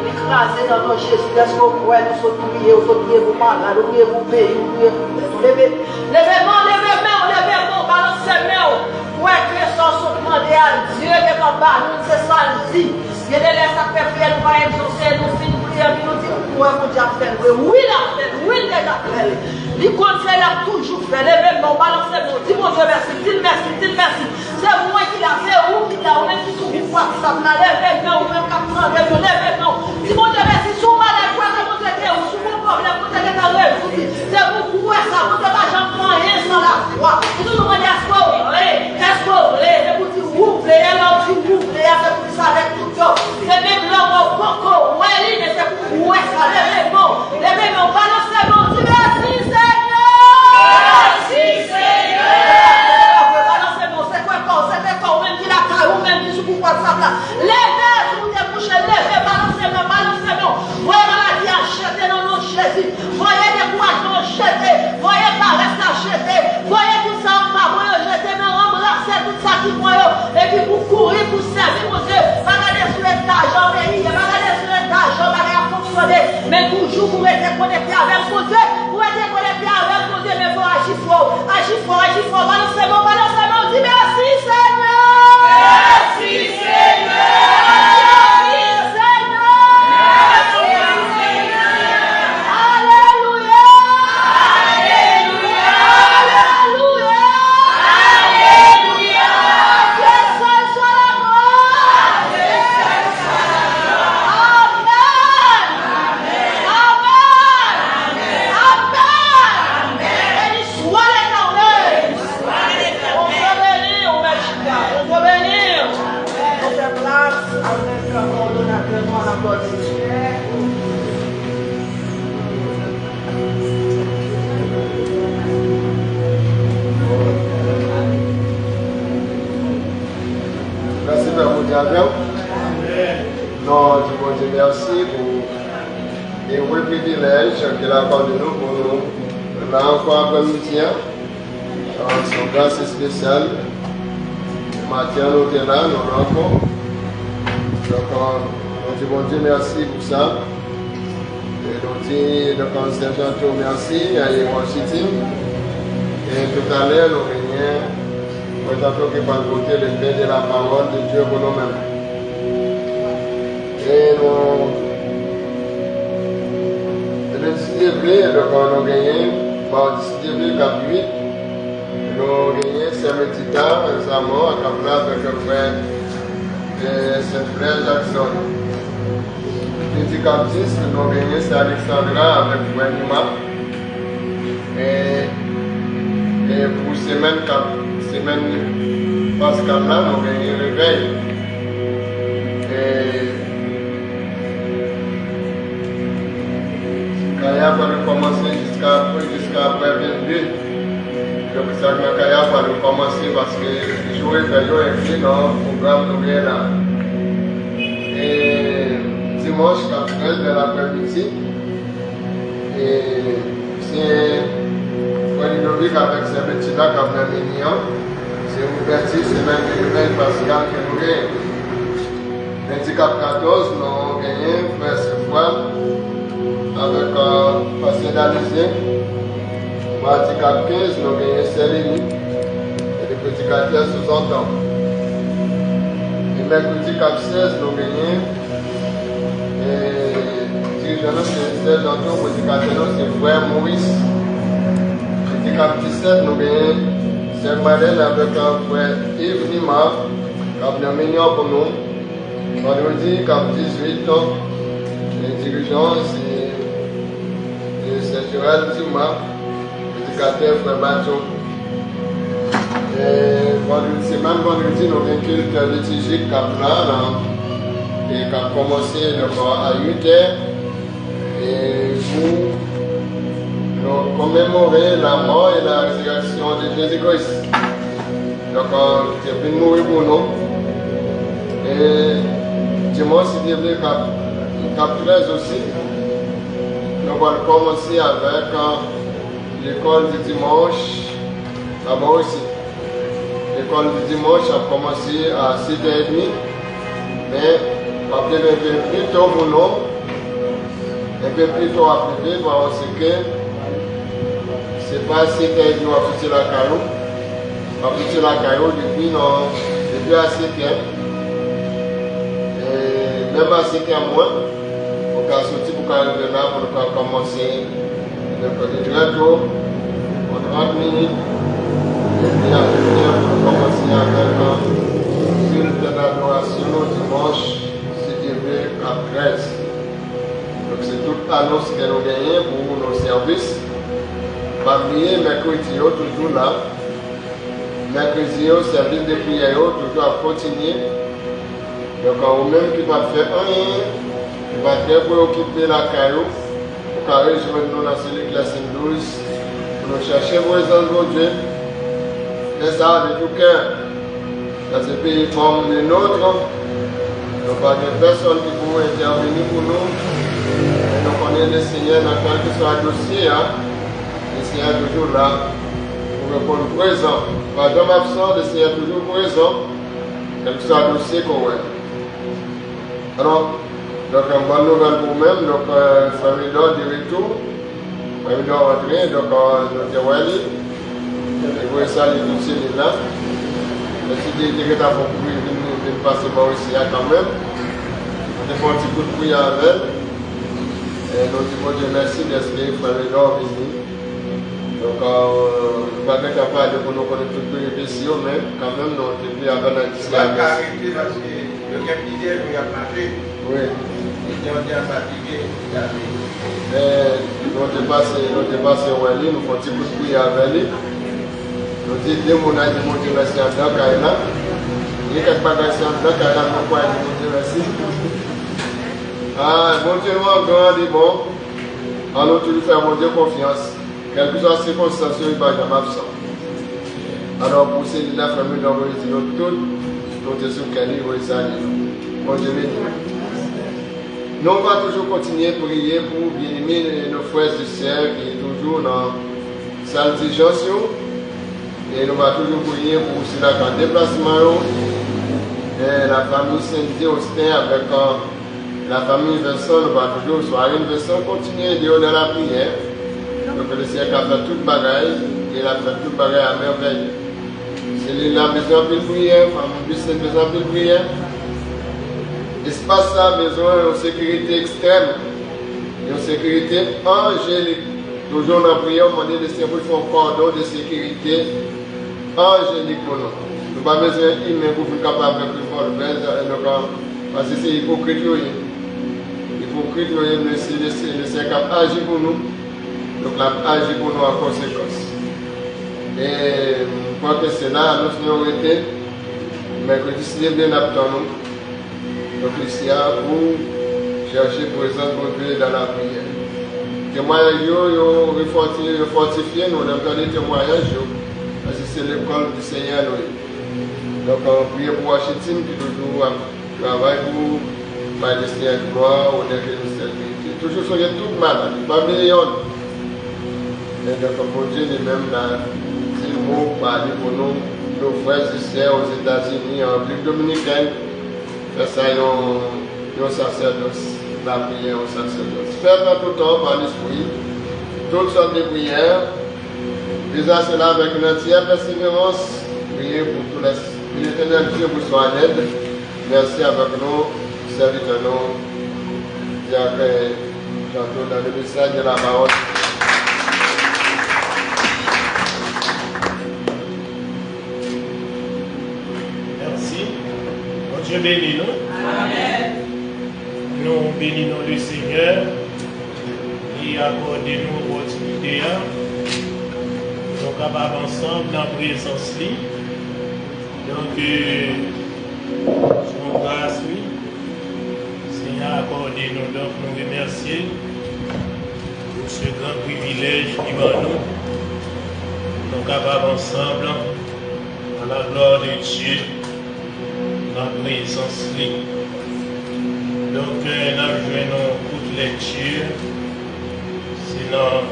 Écrasé dans nos Jésus, est-ce que vous pouvez nous soutenir, vous malades, vous pays, levez-moi, balancez-moi, ouais, que ça soit demandé à Dieu, mais comme c'est ça le dit. Il y a des laisses à faire, nous va exaucer, nous finissons prier, nous disons, ouais, mon Dieu a fait, oui, déjà fait. Il conseille a toujours fait, levez-moi, balancez-moi, dis mon Dieu merci, dis merci. C'est moi qui l'a fait, ou qui l'a, ou même qui sont une fois, ça m'a levez-moi, ou même qu'à prendre, levez-moi. Dis mon Dieu merci, sous ma lèvre, mon Dieu, ou sous mon problème, mon Dieu, c'est beaucoup, ça, mon Dieu, j'en prends rien sans la foi. Tout le monde est-ce que vous voulez, et vous dites, vous voulez, alors tu voulez, c'est pour ça, avec tout ça. C'est même là, au coco, ouais, mais c'est pour vous, ça, levez-moi, balancez-moi, dis merci, Seigneur. Merci, Seigneur. Ou même qui la caille, ou même qui sous pour ça là. Levez, vous êtes couché, levez, balancez-moi. Voyez maladie achetée dans nos Jésus. Voyez découragement acheté. Voyez paresse acheté. Voyez tout ça en bas. Voyez jeter, mais remplacer tout ça qui voyez. Et puis pour courir, pour servir, mon Dieu. Regardez sur l'étage, regardez sur l'étage, regardez à fonctionner. Mais toujours pour être connecté avec mon Dieu. Pour être connecté avec mon Dieu, mais pour agir fort. Balancez-moi. Dis merci, Seigneur. Merci, Seigneur. Merci Père Moutiavel. Non, je vous dis merci pour les vrais privilèges qu'il a accordé nous pour nous. Là encore après-midi, son grâce spéciale. Matin, nous sommes là, nous l'enfons. Donc, on dit bon Dieu merci pour ça. Et donc, on dit Saint-Jean, merci à Washington. Et tout à l'heure, nous venons. Nous avons qui va côté le pain de la parole de Dieu pour nous-mêmes. Et nous décidé, donc on a gagné, décidé cap 8, nous avons gagné Saint-Médita récemment à Cap-là avec le frère de Saint-Frère Jackson. Petit cap 10, nous avons gagné c'est Alexandra avec le frère Nima. Et pour semaine Pascal là, nous avons gagné le réveil. Et Kaya va recommencer jusqu'à après 22. Donc ça Kaya va recommencer parce que jouer Kayo est fait dans le programme nous là. Et dimanche 4 de l'après-midi, historique avec ces petits-là qui ont même mignon. C'est ouverture, c'est même une belle pascal que nous gagnons. 24 14, nous avons gagné, frère Sephora, avec Pasteur Dalésien. Mardi 4 15, nous avons gagné Céline. Et les petits 4 60 ans. Et mercredi 4 16, nous avons gagné. Et dirigeant, c'est 16 ans, petit 4 c'est frère Maurice. Petit 4 17, nous avons gagné. C'est Marlène avec un frère Yves Nima, qui a bien mignon pour nous. Vendredi, qui a 18 ans, les dirigeants, c'est Joël Dima, éducateur frère Bateau. Et c'est même vendredi, nous avons un culte liturgique qui a et qui a commencé à 8 h. Et pour commémorer la mort et la résurrection de Jésus-Christ. Donc, c'est venu mourir pour nous. Et dimanche, c'est devenu cap 13 aussi. Donc, on va commencer avec l'école du dimanche là-bas aussi. L'école du dimanche a commencé à 6h30, mais on va peut-être un peu plus tôt pour nous. Un peu plus tôt à priver parce que c'est pas assez qu'elle doit appliquer la caillou. Appliquer la caillou depuis à 5 ans. Et même à 5 ans moins, on peut sortir pour arriver là pour commencer. Donc on est très tôt, en 30 minutes. Et puis après, on va commencer avec un culte d'adoration au dimanche, c'est Dieu à 13. Donc c'est toute annonce que nous gagnons pour nos services. Pas oublier mercredi, toujours là. Mercredi, service de prière, toujours à continuer. Donc on même qui va faire rien, qui va très préoccuper la caillou, pour rejoindre nous dans celui classe 12, pour nous chercher vos anges de Dieu. Et ça de tout cœur. Dans ce pays comme le nôtre, donc pas de personnes qui pourront intervenir pour nous. Et donc on est le Seigneur dans quel que soit le dossier. Le Seigneur est toujours là pour répondre présent. Pas d'homme absent, le Seigneur est toujours présent, quel que soit le dossier qu'on voit. Alors, donc une bonne nouvelle pour vous-même, donc famille d'or de retour, famille d'or rentrée, donc nous avons allé, et vous saluer tout ce qui est là. Merci de dire que vous pouvez passer par ici quand même. On a fait un petit coup de prière avec elle. Et nous disons Dieu merci d'être famille d'or ici. Donc, pas que capable de nous connaître toutes les questions, mais quand même, nous avons été avec la discussion. On va arrêter parce que le capitaine lui a marché. Oui. Il était fatigué. Mais nous avons dépassé Wally, nous avons un petit coup de prière avec lui. Nous avons dit, mon Dieu, mon Dieu, merci à toi, Kaina. Il y a quelques bagages à toi, Kaina, pourquoi il dit, mon Dieu, merci. Ah, mon Dieu, mon grand et bon. Alors, tu lui fais, mon Dieu, confiance. Quelles que soient les circonstances, il va jamais absent. Alors, pour ces la famille d'envoyer nous toutes, nous sommes sur quel niveau ils allaient. Mon Dieu béni. Nous, on va toujours continuer à prier pour bien-aimer nos frères et sœurs qui sont toujours dans la salle d'urgence. Et nous allons toujours prier pour ceux-là qui sont en déplacement. Et la famille Saint-Dié Austin avec la famille Vincent, nous allons toujours, soirée Vincent, continuer de dans la prière. Donc le Seigneur a fait toute bagaille, il a fait toute bagaille à merveille. C'est lui a besoin de prière, famille Bussé a besoin de prière. L'espace a besoin de sécurité extrême, de sécurité angélique. Toujours dans la prière, on demande le Seigneur pour faire un cordon de sécurité angélique pour nous. Nous n'avons pas besoin d'humain pour être capable de faire parce que c'est hypocrite. Hypocrite, le Seigneur a agi pour nous. Donc, la agit pour nous en conséquence. Et je crois que c'est là, nous avons été, mercredi, c'est bien après nous. Donc, ici, pour chercher présence pour Dieu dans la prière. Témoignage, ils fortifié, nous avons des témoignages, parce que c'est l'école du Seigneur. Donc, on prie pour Washington, qui toujours travaille pour le Seigneur de gloire, on est toujours sur tout malade, pas million. Et donc, mon Dieu lui-même, c'est le mot parler pour nous, nos frères et sœurs aux États-Unis, en République dominicaine. C'est ça, ils ont sacerdoce, la prière au sacerdoce. Faites en tout temps par l'esprit, toutes sortes de prières. Déjà, cela avec une entière persévérance. Priez pour tous les. Que l'Éternel Dieu vous soit en aide. Merci avec nous, serviteurs nous. Diacre Jean-Claude dans le message de la parole. Merci. Mon Dieu bénit nous. Amen. Nous bénissons le Seigneur et accordez nous l'opportunité. Nous sommes capables ensemble dans la présence lui. Donc, son grâce, oui. Seigneur, accordez-nous donc nous remercier pour ce grand privilège qui va nous. Nous sommes capables ensemble, à la gloire de Dieu, dans la présence lui. Donc, nous jouons toute lecture. C'est dans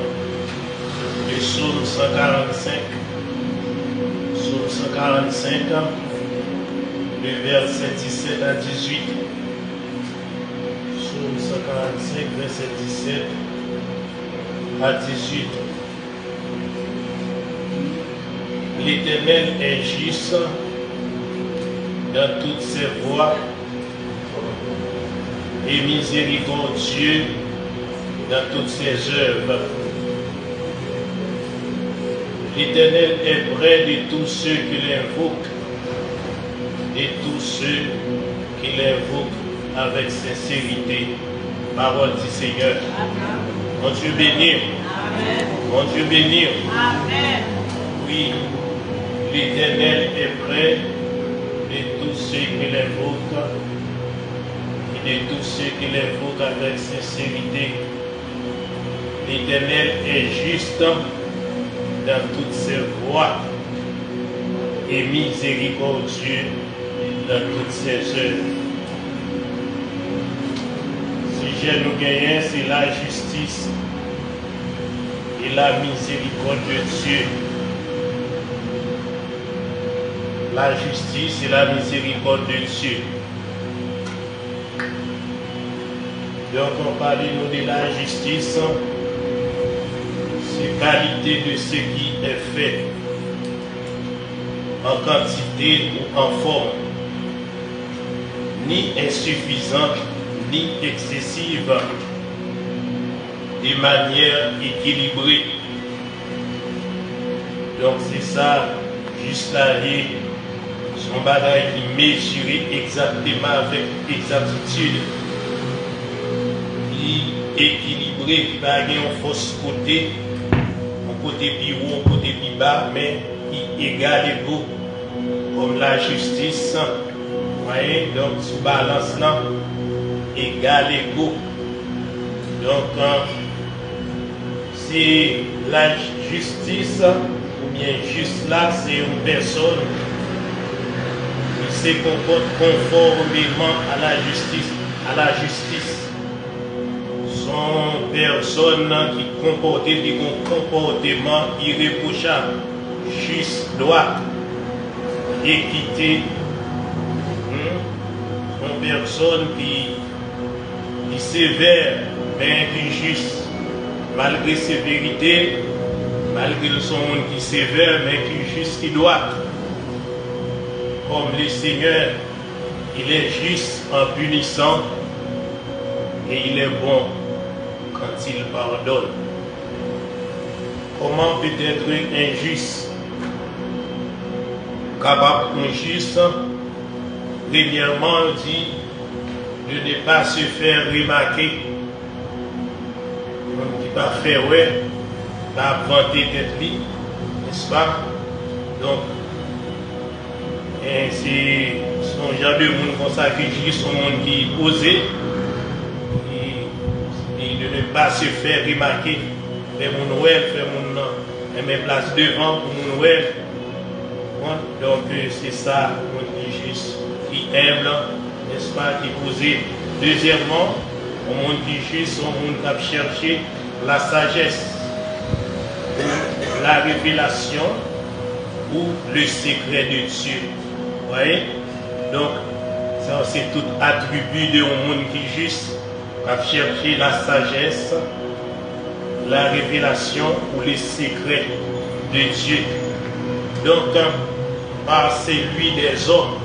le psaume 145. Psaume 145, le verset 17 à 18. Psaume 145, verset 17 à 18. L'Éternel est juste dans toutes ses voies et miséricordieux dans toutes ses œuvres. L'Éternel est près de tous ceux qui l'invoquent et tous ceux qui l'invoquent avec sincérité. Parole du Seigneur. Amen. Mon Dieu béni. Amen. Mon Dieu béni. Amen. Oui, l'Éternel est près de tous ceux qui l'invoquent et de tous ceux qui l'invoquent avec sincérité. L'Éternel est juste dans toutes ses voies et miséricordieux dans toutes ses œuvres. Sujet nous gagnons, c'est la justice et la miséricorde de Dieu. La justice et la miséricorde de Dieu. Donc on parle nous de la justice. C'est qualité de ce qui est fait en quantité ou en forme, ni insuffisante, ni excessive, de manière équilibrée. Donc c'est ça, juste là, son bagage qui mesuré exactement avec exactitude, qui équilibré, qui n'a pas une fausse côté. Côté plus haut, côté plus bas, mais qui égale égaux, comme la justice. Vous voyez, donc sous balance là, égal égaux. Donc, c'est la justice, ou bien juste là, c'est une personne qui se comporte conformément à la justice. Sont personnes qui comportent des comportements irréprochables, juste, droit, équité. Sont personnes qui sévèrent, mais qui juste, malgré sévérité, malgré son monde qui sévère, mais qui juste, qui doit. Comme le Seigneur, il est juste en punissant et il est bon quand il pardonne. Comment peut être injuste? Capable injuste, premièrement, on dit de ne pas se faire remarquer. On ne dit pas faire, ouais, pas vanter tête lui, n'est-ce pas? Donc, c'est son genre de monde comme ça qui juste son monde qui est posé. De ne pas se faire remarquer, faire mon Noël, faire mon mes places devant pour mon Noël. Donc c'est ça, on dit juste, qui aime, n'est-ce pas, qui posé. Deuxièmement, on dit juste, on a cherché la sagesse. la révélation ou le secret de Dieu. Vous voyez? Donc, ça c'est tout attribut de un monde qui est juste, à chercher la sagesse, la révélation ou les secrets de Dieu. Donc, par celui des hommes.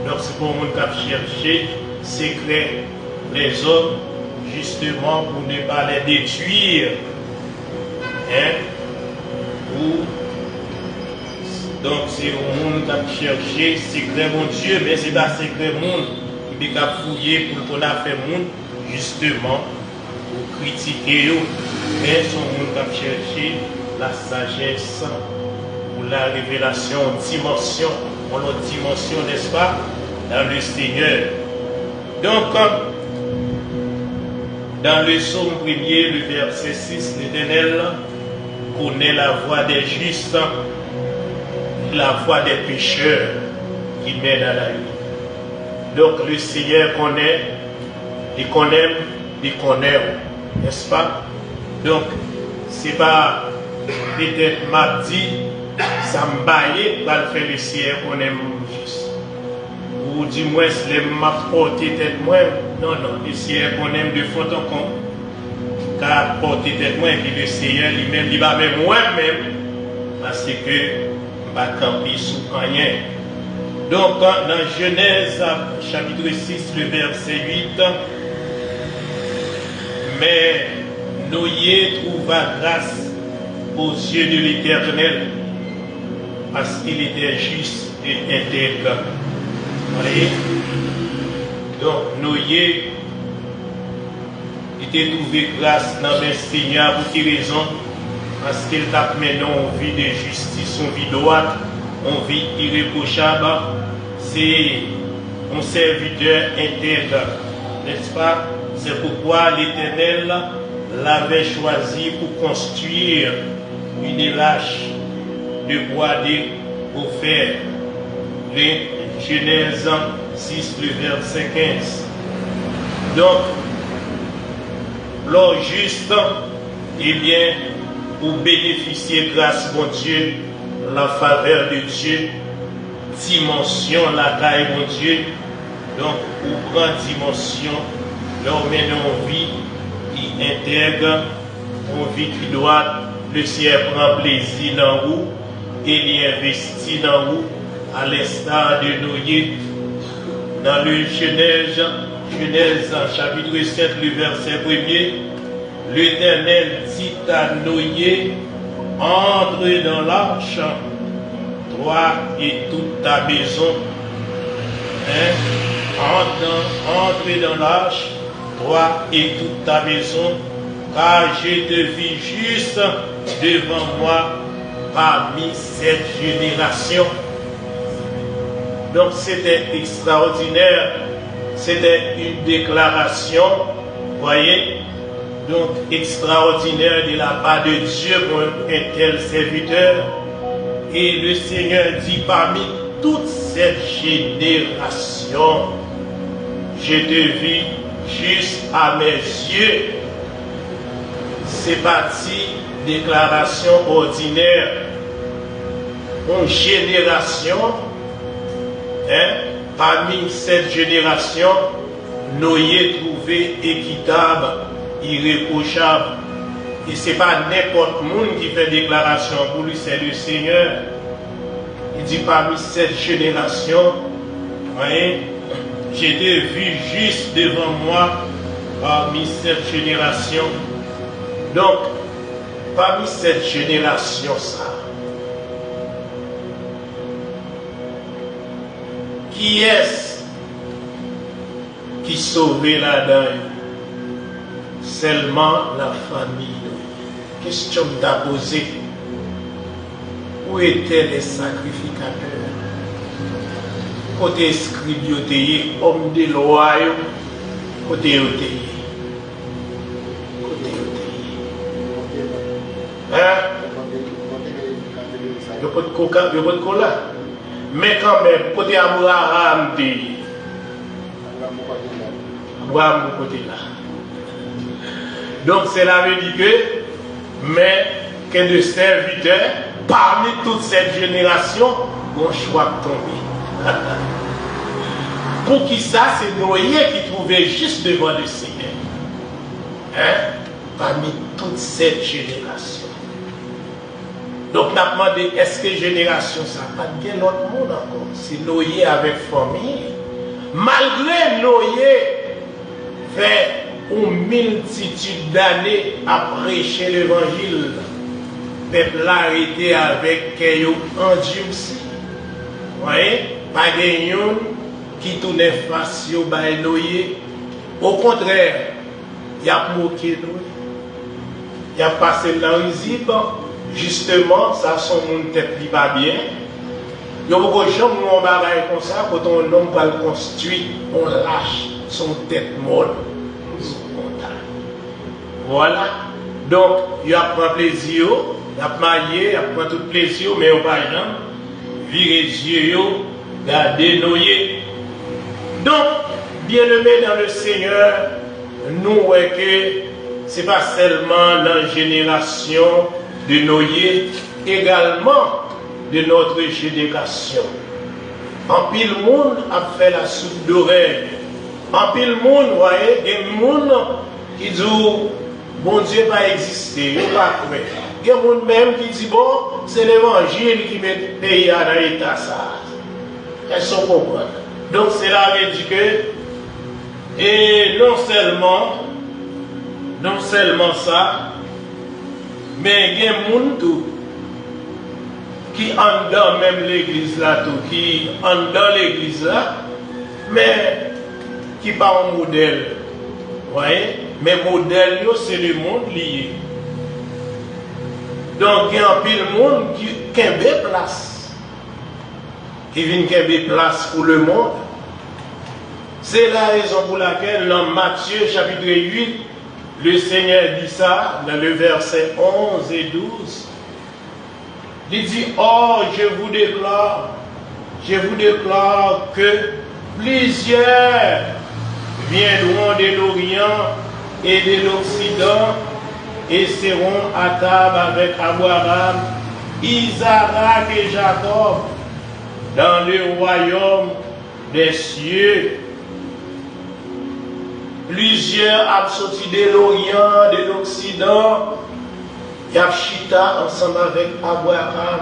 Donc, c'est pour le monde qui a cherché secret les hommes, justement pour ne pas les détruire. Hein? Donc, c'est au monde qui a cherché secret mon Dieu, mais c'est un secret monde qui a fouillé pour qu'on a fait monde, justement, pour critiquer. Mais son monde qui a cherché la sagesse ou la révélation, dimension, en notre dimension, n'est-ce pas, dans le Seigneur. Donc, dans le psaume 1er, le verset 6, l'Éternel connaît la voie des justes, la voie des pécheurs qui mènent à la vie. Donc le Seigneur connaît, il connaît, n'est-ce pas? Donc, c'est pas peut-être mardi, ça me baille, va le faire le Seigneur qu'on aime juste. Ou du moins, les m'a porté tête moins. Non, le Seigneur qu'on aime de fond en compte. Car porter tête moins, et puis le Seigneur lui-même, il va même moi-même, parce que pas camper sous rien. Donc, dans Genèse, chapitre 6, le verset 8, mais Noé trouva grâce aux yeux de l'Éternel, parce qu'il était juste et intègre. Voyez? Donc, Noé était trouvé grâce dans le Seigneur pour quelle raison? Parce qu'il a maintenant une vie de justice, une vie droite, une vie irréprochable. C'est un serviteur intègre, n'est-ce pas? C'est pourquoi l'Éternel l'avait choisi pour construire une lâche de bois pour faire. Les Genèse 6, le verset 15. Donc, l'homme juste, eh bien, pour bénéficier grâce mon Dieu, la faveur de Dieu, dimension la taille mon Dieu, donc pour grande dimension, l'homme mène une vie qui intègre, une vie qui doit, le ciel prend plaisir dans vous et il investit dans vous, à l'instar de Noé, dans le Genèse chapitre 7, le verset 1er, l'Éternel dit à Noé, entre dans l'arche, toi et toute ta maison. Entre dans l'arche, toi et toute ta maison, car je te vis juste devant moi parmi cette génération. Donc c'était extraordinaire, c'était une déclaration, voyez, donc extraordinaire de la part de Dieu pour un tel serviteur. Et le Seigneur dit, parmi toute cette génération, je te vis juste à mes yeux. C'est parti, déclaration ordinaire. Une génération, parmi cette génération, Noé trouvé équitable, irréprochable. Et ce n'est pas n'importe qui fait déclaration pour lui, c'est le Seigneur. Il dit parmi cette génération, voyez, j'ai été vu juste devant moi parmi cette génération. Donc, parmi cette génération, ça, qui est-ce qui sauvait là-dedans? Seulement la famille. Question t'a posée. Où étaient les sacrificateurs? Côté scribiotéi, homme de loi, côté otéi. Il n'y a pas de coca, il n'y a pas de cola. Mais quand même, côté Abraham, Abraham, côté là. Donc, cela veut dire que, mais que de serviteurs, parmi toute cette génération, vont choix tomber. Pour qui ça, c'est Noé qui trouvait juste devant le Seigneur. Hein? Parmi toute cette génération. Donc, on a demandé, est-ce que génération, ça n'a pas de l'autre monde encore? C'est Noé avec famille. Malgré Noé, fait une multitude d'années à prêcher l'évangile, le peuple l'a arrêté avec Keyo endurci. Vous voyez? Pas de gens qui tournent face à Noé. Au contraire, il a moqué Noé. Il a passé dans le risible. Justement, ça, son monde tête qui va bien. Il y a beaucoup de gens qui ont un comme ça, quand un homme va le construire, on lâche son tête molle. Voilà. Donc, il apprend plaisir, il apprend marié, il apprend tout plaisir, mais on va jamais virer les yeux, garder Noé. Donc, bien-aimés dans le Seigneur, nous voyons que ce n'est pas seulement la génération de Noé, également de notre génération. En pile monde a fait la soupe d'oreille. En pile monde, vous voyez, des gens qui disent bon Dieu pas existé, il pas cru. Il y a des gens même qui disent bon, c'est l'évangile qui met le pays dans l'état ça. Elles sont comprendre. Donc c'est là que dit que, et non seulement ça, mais il y a des gens qui en dans même l'église là, tout, qui en dans l'église là, mais qui pas un modèle. Vous voyez? Mais modèle, c'est le monde lié. Donc, il y a un pile monde qui a une place. Qui vient une place pour le monde. C'est la raison pour laquelle, dans Matthieu chapitre 8, le Seigneur dit ça, dans le verset 11 et 12. Il dit, or, je vous déclare que plusieurs viendront de l'Orient et de l'Occident et seront à table avec Abraham, Isaac et Jacob dans le royaume des cieux. Plusieurs ont sorti de l'Orient, de l'Occident, et ont chita ensemble avec Abraham,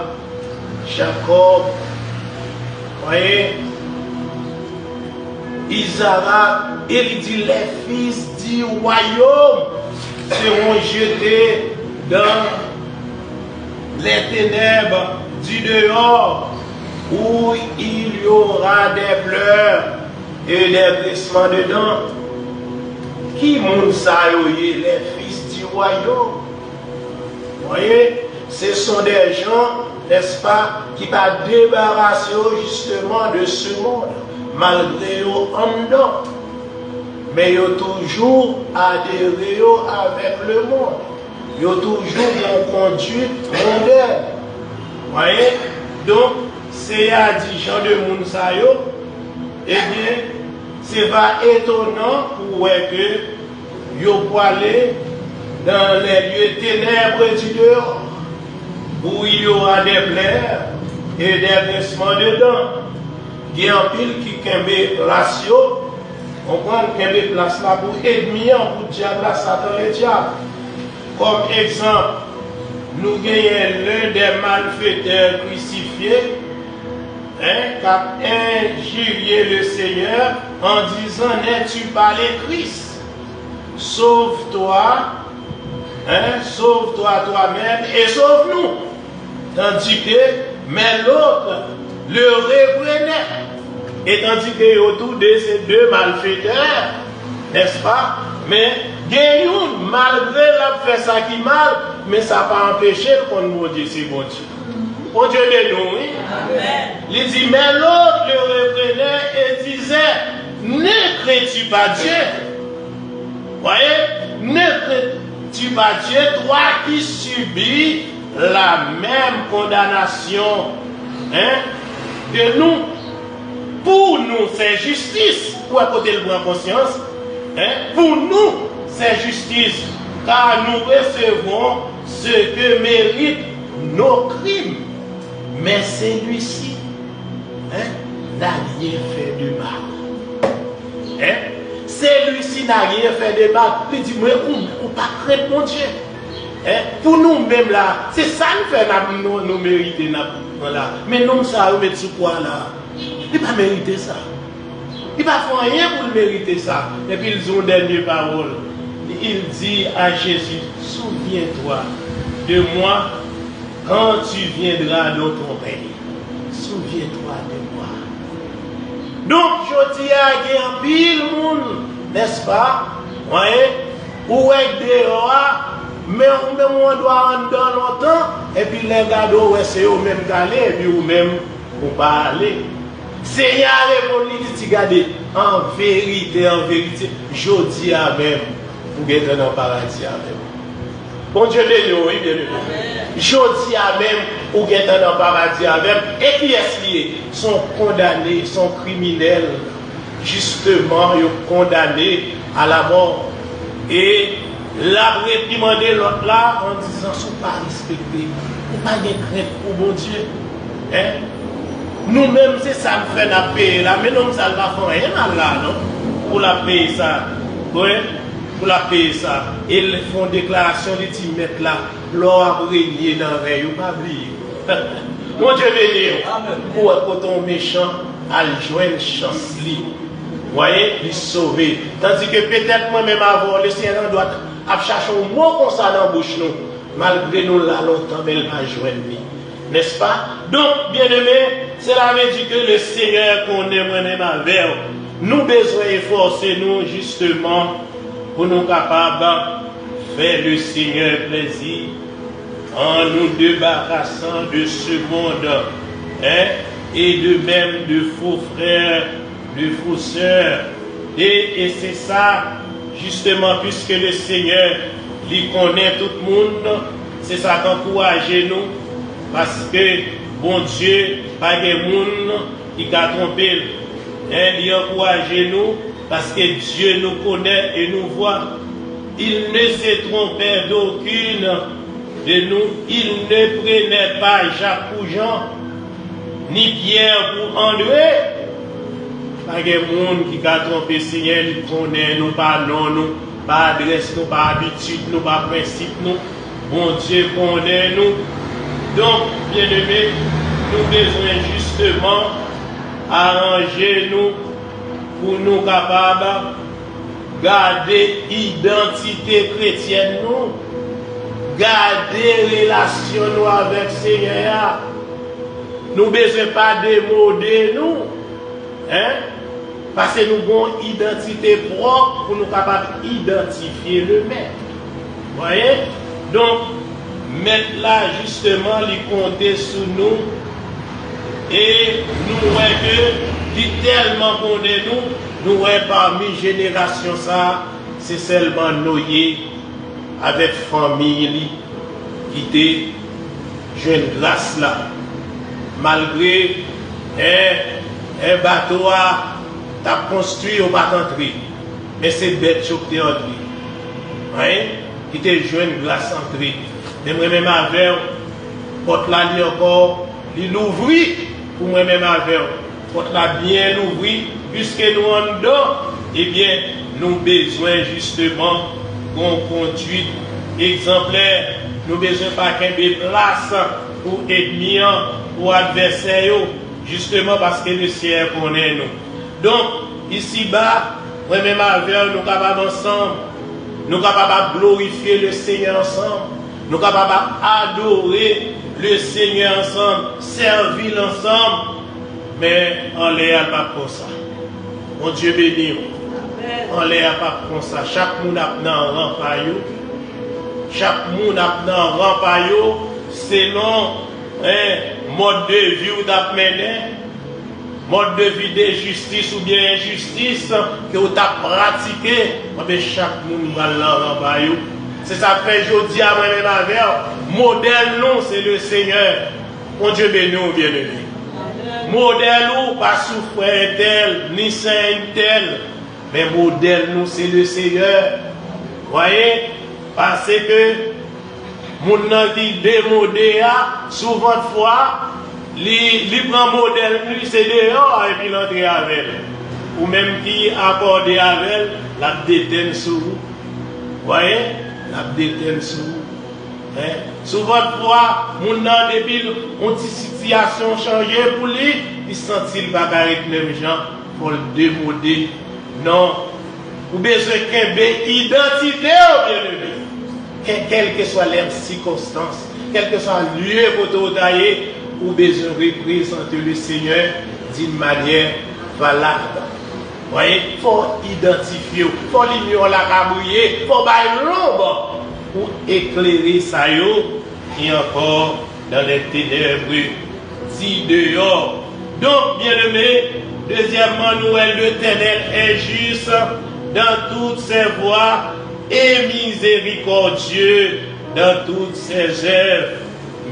Jacob, voyez, Isaac, et il dit les fils du royaume seront jetés dans les ténèbres du dehors, où il y aura des pleurs et des grincements dedans. Qui moun sa yoye, les fils du royaume? Vous voyez, ce sont des gens, n'est-ce pas, qui vont débarrasser justement de ce monde, malgré eux en dedans. Mais ils ont toujours adhéré avec le monde. Ils ont toujours une conduite mondaine. Vous voyez? Donc, c'est à 10 gens de Mounsayo, eh bien, c'est pas étonnant pour voir que ils vont aller dans les lieux ténèbres du dehors, où il y aura des pleurs et des grincements dedans. Il y a un pile qui a ratio. On prend une place là pour ennemi, pour diable, Satan et diable. Comme exemple, nous gagnons l'un des malfaiteurs crucifiés, qui a injurié le Seigneur en disant, n'es-tu pas le Christ? Sauve-toi, sauve-toi toi-même et sauve-nous. Tandis que, mais l'autre le reprenait. Et tandis que autour de ces deux malfaiteurs, n'est-ce pas? Mais Guéyoun, malgré la fait ça qui mal, mais ça n'a pas empêché qu'on nous dise c'est bon Dieu. Bon Dieu de nous, oui. Il dit, mais l'autre le reprenait et disait, ne crées-tu pas Dieu? Voyez? Ne crées-tu pas Dieu, toi qui subis la même condamnation que nous? Pour nous, c'est justice. Pour côté le bon conscience. Pour nous, c'est justice. Car nous recevons ce que méritent nos crimes. Mais celui-ci n'a rien fait de mal. Celui-ci n'a rien fait de mal. Il dit, moi, on pas craindre mon Dieu. Pour nous-mêmes là, c'est ça nous fait nous mériter. Voilà. Mais non, ça, on met sous quoi là? Il n'a pas mérité ça. Il n'a pas fait rien pour mériter ça. Et puis ils ont une dernière parole. Il dit à Jésus, souviens-toi de moi quand tu viendras dans ton pays. Souviens-toi de moi. Donc, je dis à Guerpil, n'est-ce pas? Voyez? Où est dehors? Mais on doit en dans longtemps. Et puis les gars, c'est eux-mêmes d'aller. Et puis eux-mêmes, on va aller. Seigneur répond, il dit, regardez, en vérité, je dis à même, vous êtes dans le paradis à même. Bon Dieu béni, oui, bien aimé. Je dis à même, vous êtes dans le paradis à même. Et qui est-ce qui sont condamnés, sont criminels, justement, ils sont condamnés à la mort. Et l'a réprimandé l'autre là en disant, ils ne sont pas respectés. Ils n'ont pas de crainte pour mon Dieu. Nous-mêmes, c'est ça nous fait la paix là, mais nous, ça ne va faire rien là, non? Pour la paix, ça. Oui, pour la paix, ça. Et ils font déclaration, ils disent, mettre là, l'or a régné dans le rêve, pas oublier. Mon Dieu béni, pour ton méchant, à joindre chance libre. Vous voyez, il sauver. Tandis que peut-être moi-même avant, le Seigneur doit chercher un mot comme ça dans la bouche, nous. Malgré nous là longtemps, mais il va joindre. N'est-ce pas? Donc, bien-aimés, cela veut dire que le Seigneur qu'on est moi-même avec nous besoin efforcer nous justement pour nous capables de faire le Seigneur plaisir en nous débarrassant de ce monde et de même de faux frères, de faux sœurs. Et c'est ça, justement, puisque le Seigneur lui connaît tout le monde, c'est ça qu'encourage nous. Parce que, bon Dieu, pas de monde qui a trompé. Il encourage nous parce que Dieu nous connaît et nous voit. Il ne se trompait d'aucune de nous. Il ne prenait pas Jacques pour Jean, ni Pierre pour André. Pas de monde qui a trompé Seigneur, il connaît nous, pas non, nous, pas adresse, nous, pas habitude, nous, pas principe, nous. Bon Dieu connaît nous. Donc, bien-aimés, nous devons justement arranger nous pour nous capables de garder l'identité chrétienne, nous, garder relation nous avec le Seigneur. Nous ne devons pas démoder nous, parce que nous avons une identité propre pour nous capables d'identifier le Maître. Vous voyez? Donc, mettre là justement les compter sous nous et nous voyons que qui tellement connaît nous voyons parmi génération ça c'est seulement noyé avec famille qui était jeune grâce là malgré un bateau a construit au batantri mais c'est bête qui est entré qui était jeune grâce entrée. Mais moi-même avec, porte la ligne encore, il l'ouvrit pour moi-même avec, porte la bien l'ouvrit, puisque nous en dedans, eh bien, nous besoin justement qu'on conduite exemplaire, nous besoin pas qu'un place pour ennemis, pour adversaires, justement parce que le ciel connaît nous. Donc, ici-bas, moi-même avec, nous sommes capables ensemble, nous sommes capables de glorifier le Seigneur ensemble. Nous sommes capables d'adorer le Seigneur ensemble, servir ensemble, mais on l'air pas pour ça. Mon Dieu béni. On l'air pas pour ça. Chaque monde a dans rang paillot. Chaque monde a dans rang paillot selon mode de vie ou d'amener, mode de vie de justice ou bien injustice que vous avez pratiqué. Mais chaque monde va dans rang paillot. C'est ça fait aujourd'hui à moi-même avec. Modèle nous, c'est le Seigneur. Mon Dieu béni ou bien-aimé. Modèle nous, pas souffrir tel, ni saint tel. Mais modèle nous, c'est le Seigneur. Voyez? Parce que Moun nan qui démodé souvent de fois li prend modèle lui c'est dehors et puis l'entrée avec ou même qui accordé avec la détenne sous vous voyez la détenne sous vous souvent de fois moun nan depuis une situation changer pour lui il sentit il pas avec même gens pour le démoder non ou besoin qu'un identité au bien-aimé quelle que soit les circonstances quel que soit le lieu pour te tailler ou besoin de représenter le Seigneur d'une manière valable. Vous voyez, il faut identifier, il faut l'ignorer la cabouiller, il faut bailler l'ombre pour éclairer ça et encore dans les ténèbres dit dehors. Donc, bien aimé, deuxièmement, nous, l'Éternel est juste dans toutes ses voies et miséricordieux dans toutes ses œuvres.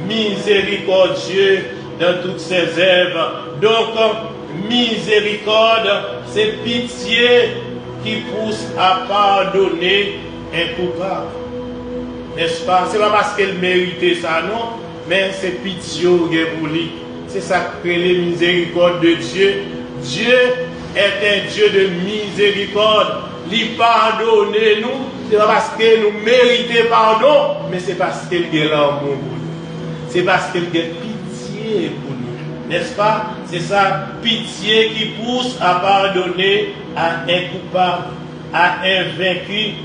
Miséricordieux dans toutes ses œuvres. Donc, miséricorde, c'est pitié qui pousse à pardonner un coupable. N'est-ce pas? Ce n'est pas parce qu'elle méritait ça, non, mais c'est pitié pour lui. C'est ça que les miséricordes de Dieu. Dieu est un Dieu de miséricorde. Il pardonne nous, ce n'est pas parce que nous méritons pardon, mais c'est parce qu'il est l'amour pour nous. C'est parce qu'il y a pitié pour nous. N'est-ce pas? C'est ça, pitié qui pousse à pardonner à un coupable, à un vaincu.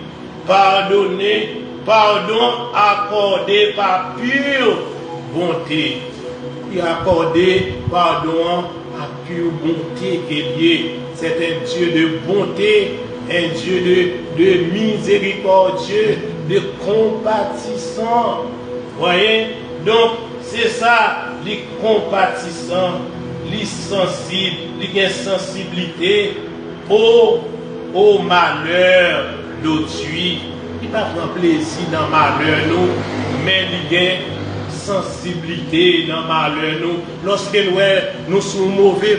Pardonner, pardon accordé par pure bonté. Et accordé pardon à pure bonté qui est Dieu. C'est un Dieu de bonté, un Dieu de miséricordieux, de compatissant. Voyez? Donc, c'est ça, les compatissants, les sensibles, les sensibilité au malheur d'autrui. Il n'a pas de plaisir dans le malheur, nous, mais il y a sensibilité dans le malheur, nous. Lorsque nous sommes mauvais,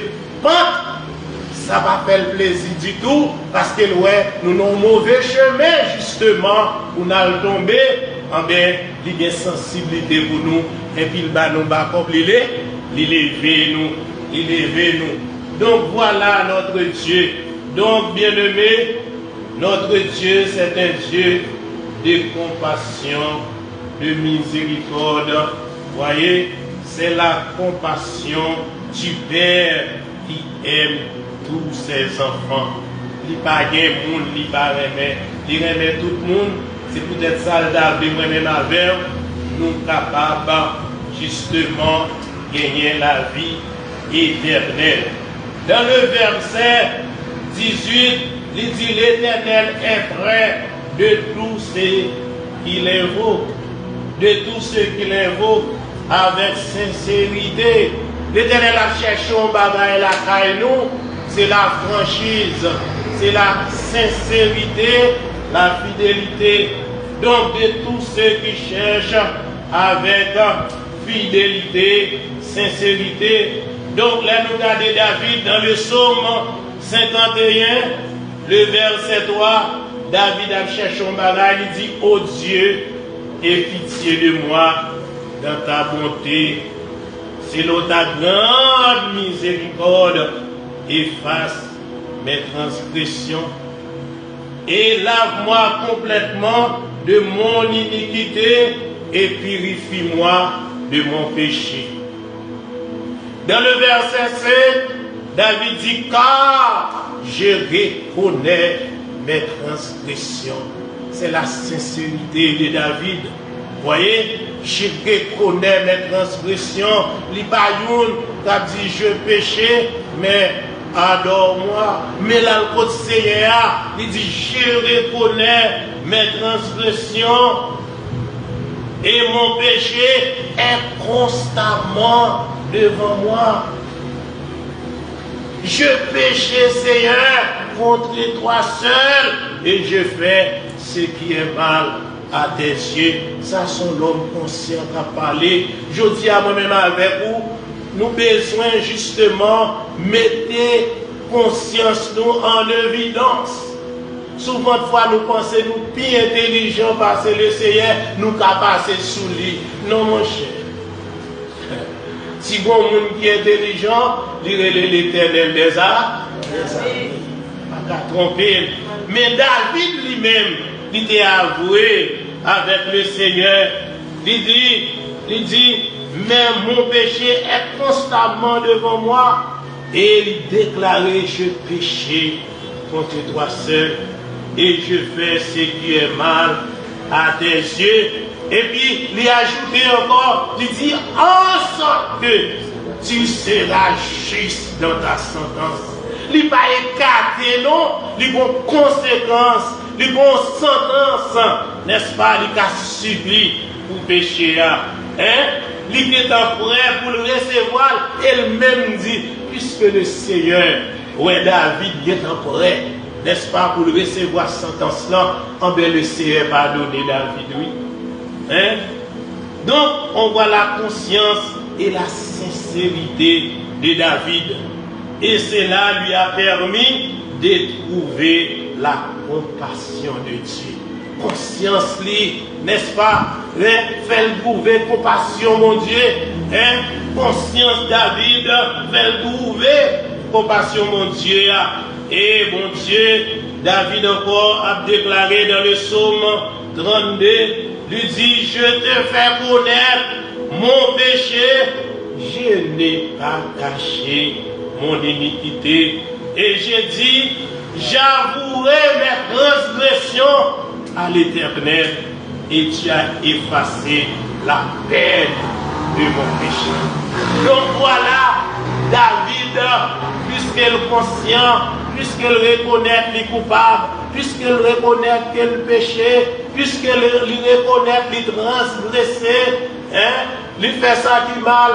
ça va faire plaisir du tout, parce que nous avons un mauvais chemin, justement, où nous allons tomber. bien, il y a une sensibilité pour nous, et puis il va nous élever nous. Donc voilà notre Dieu. Donc, bien-aimé, notre Dieu, c'est un Dieu de compassion, de miséricorde. Voyez, c'est la compassion du Père qui aime tous ses enfants. Il n'y a pas de monde, il n'y a pas de remet tout le monde. C'est peut-être ça le moi-même avec nous capables justement gagner la vie éternelle. Dans le verset 18, il dit l'Éternel est près de tous ceux qui l'invoquent, avec sincérité. L'Éternel a cherché un bagage la caille nous, c'est la franchise, c'est la sincérité, la fidélité. Donc de tous ceux qui cherchent avec fidélité, sincérité. Donc là nous regardons David dans le psaume 51, le verset 3, David a cherché un bagage, il dit, ô Dieu, aie pitié de moi dans ta bonté, selon ta grande miséricorde, efface mes transgressions et lave-moi complètement de mon iniquité et purifie-moi de mon péché. Dans le verset 7, David dit, car je reconnais mes transgressions. C'est la sincérité de David. Voyez, je reconnais mes transgressions. L'Ibayoun a dit, je péché, mais adore-moi. Mais là, le côté Seigneur, il dit, je reconnais mes transgressions et mon péché est constamment devant moi. Je péchais, Seigneur, contre toi seul, et je fais ce qui est mal à tes yeux. Ça, sont l'homme conscient à parler. Je dis à moi-même avec vous, nous besoin justement mettre conscience nous en évidence. Souvent de fois nous pensons nous plus intelligents parce que le Seigneur nous a passé sous lui. Non mon cher. Si bon monde qui est intelligent, lire l'Éternel des arts, pas qu'à tromper. Mais David lui-même, il était avoué avec le Seigneur. Il dit, mais mon péché est constamment devant moi. Et il déclarait, je péchais contre toi seul et je fais ce qui est mal à tes yeux. Et puis, il a ajouté encore, il dit, en sorte que tu seras juste dans ta sentence. Il n'est pas écarté, non, il a une conséquence, il a une sentence, n'est-ce pas, il a subi pour pécher. Il est prêt pour le recevoir, elle-même dit, puisque le Seigneur, ouais, David, il est prêt, n'est-ce pas, pour le recevoir sentence là, le Seigneur pardonné David, oui. Donc, on voit la conscience et la sincérité de David. Et cela lui a permis d'éprouver la compassion de Dieu. Conscience, n'est-ce pas? Fait trouver compassion, mon Dieu. Conscience, David, fait trouver compassion, mon Dieu. Et mon Dieu, David encore a déclaré dans le psaume 32, lui dit, je te fais connaître mon péché, je n'ai pas caché mon iniquité. Et j'ai dit, j'avouerai mes transgressions à l'Éternel, et tu as effacé la peine de mon péché. Donc voilà, David, puisqu'il est conscient, puisqu'il reconnaît les coupables, puisqu'il reconnaît qu'il péché, puisqu'il reconnaît les transgressés, il fait ça qui mal,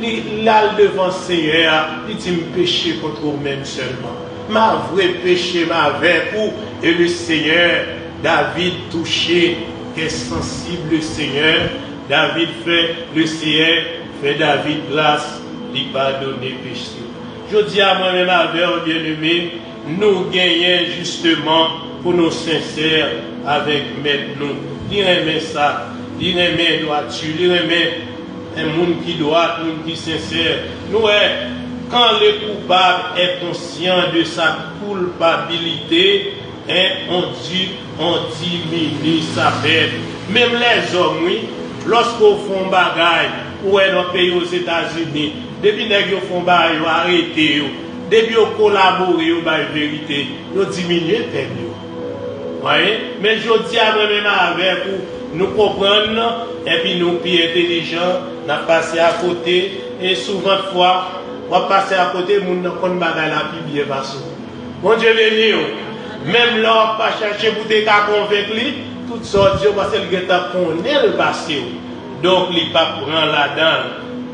il a devant le Seigneur, il dit, me péché contre vous-même seulement. Ma vraie péché, ma vraie pour, et le Seigneur, David touché, qui est sensible le Seigneur, David fait, le Seigneur fait David grâce, il pardonne les péchés. Je dis à moi-même, avec bien-aimé, nous gagnons justement pour nos sincères avec maître nous. Il remet ça, il remet droiture, il remet un monde qui doit, un monde qui sincère. Nous, quand le coupable est conscient de sa culpabilité, on diminue sa peine. Même les hommes, oui, lorsqu'on fait un bagage, ou est dans le pays aux États-Unis, depuis qu'ils font un bagage, ils arrêtent, depuis qu'ils collaborent, ils ont la vérité, ils diminuent la peine. Voyez? Mais je dis à moi-même avec vous, nous comprendre, et puis nous plus intelligents, nous passons à côté, et souvent de fois, on passe à côté, nous ne connaissons pas la plus bien façon. Bon Dieu béni, même là, on pas chercher pour te convaincre, toutes sortes de choses, parce qu'il connaît le passé. Donc, il ne pas prendre là-dedans.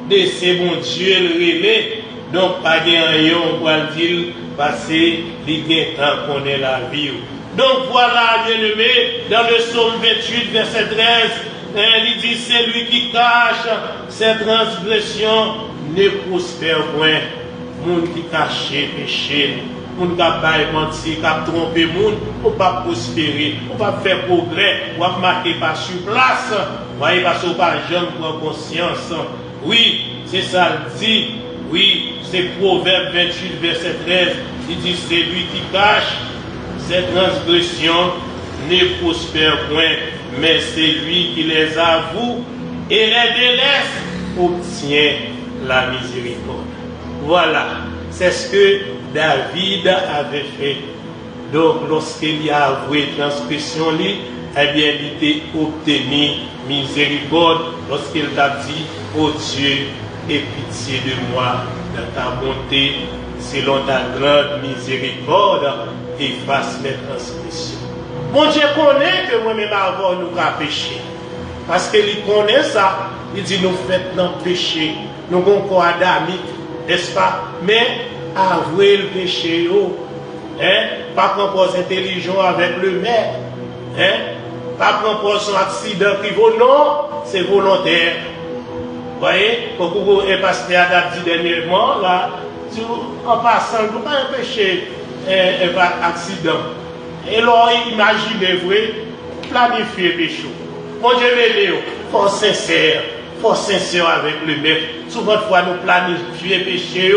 De c'est bon Dieu le relais. Donc, pas de rien pour le dire, parce qu'il y a temps qu'on est la vie. Donc, voilà, bien-aimé, dans le psaume 28, verset 13, il dit, c'est lui qui cache ses transgressions, ne prospère point. Monde qui cache péché, monde qui a menti, qui a trompé monde, on ne pas prospérer, on ne pas faire progrès, on va marquer pas sur place. Voyez, parce qu'on ne pas jamais prendre conscience. Oui, c'est ça le dit. Oui, c'est Proverbe 28, verset 13. Il dit, c'est lui qui cache ses transgressions, ne prospère point, mais c'est lui qui les avoue et les délaisse, obtient la miséricorde. Voilà, c'est ce que David avait fait. Donc, lorsqu'il a avoué transgression, eh bien, il était obtenu miséricorde lorsqu'il a dit, oh Dieu, aie pitié de moi dans ta bonté, selon ta grande miséricorde, efface mes transgressions. Bon Dieu connaît que moi-même avant nous avons péché. Parce qu'il connaît ça, il dit nous faites dans le péché, nous avons corps adamique, n'est-ce pas? Mais avouer le péché, pas composer intelligent avec le maître, pas composer un accident qui vaut, non, c'est volontaire. Vous voyez, beaucoup de pasteurs ont dit dernièrement, là, en passant, nous pas un péché, un accident. Et là, imaginez, vrai, planifier péché. Bon Dieu, béni, faut sincère avec le maître. Souvent de fois, nous planifions péché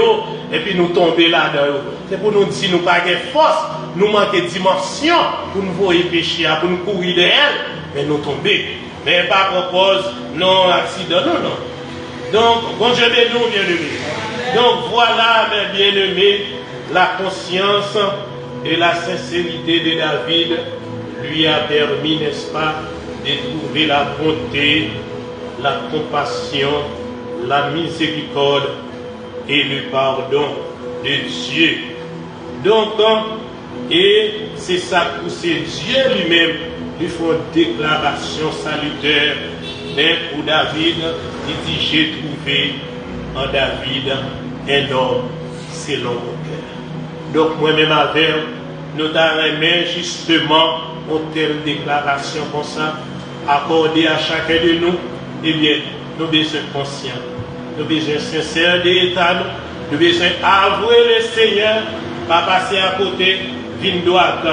et puis nous tomber là-dedans. C'est pour nous dire, nous pas de force, nous manquons de dimension pour nous voir péché, pour nous courir derrière, mais nous tomber. Mais pas propose, non, accident, non. Donc, bon Dieu, béni, bien-aimés. Donc voilà, mes bien-aimés, la conscience et la sincérité de David lui a permis, n'est-ce pas, de trouver la bonté, la compassion, la miséricorde et le pardon de Dieu. Donc, et c'est ça que c'est Dieu lui-même qui fait une déclaration salutaire. Mais pour David, il dit, j'ai trouvé en David un homme selon mon cœur. Donc moi-même avec, nous t'arrêtons justement une telle déclaration comme ça, accordée à chacun de nous. Eh bien, nous besoin conscients, nous besoin sincères de l'état, nous besoin avouer le Seigneur, pas passer à côté, d'une droite.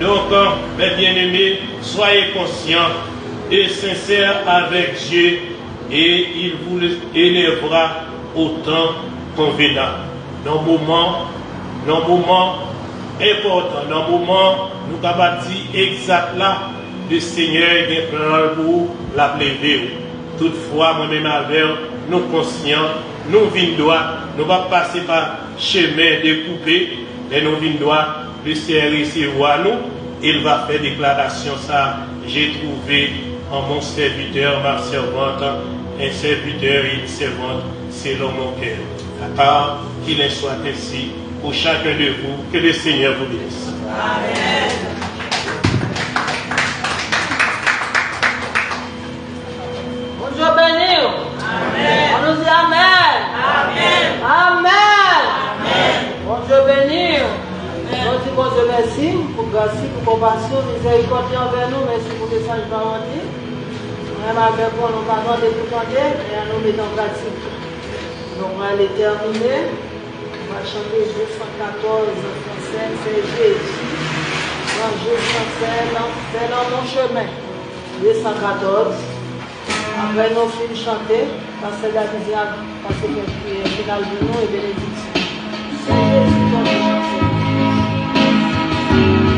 Donc, mes bien-aimés, soyez conscients et sincères avec Dieu, et il vous élèvera au temps convenant. Dans le moment important, dans le moment, nous avons dit exact là, le Seigneur est plan pour la lever. Toutefois, moi-même avec nous conscients, nous venons droit, nous ne pas passer par chemin découpé, mais nous venons droit, le Seigneur recevoir nous, il va faire déclaration ça, j'ai trouvé en mon serviteur, ma servante, un serviteur et une servante selon mon cœur. Car qu'il en soit ainsi pour chacun de vous, que le Seigneur vous bénisse. Amen. Bonjour béni. Amen. On nous dit Amen. Amen. Amen. Amen. Bonjour béni. On dit bon Dieu merci pour grâce, pour compassion, miséricorde envers nous. Merci pour le changement de vie. Même avec vous, nous parlons de tout temps et à nous mettre en pratique. Donc, on va aller terminer. On va chanter Jeu 114 en français, c'est Jésus. Dans Jeu 116, c'est dans mon chemin. Jeu 114. Après, nous finissons de chanter, passer la musique, passer le final de nous et bénédiction. C'est Jésus qu'on va chanter. Amen.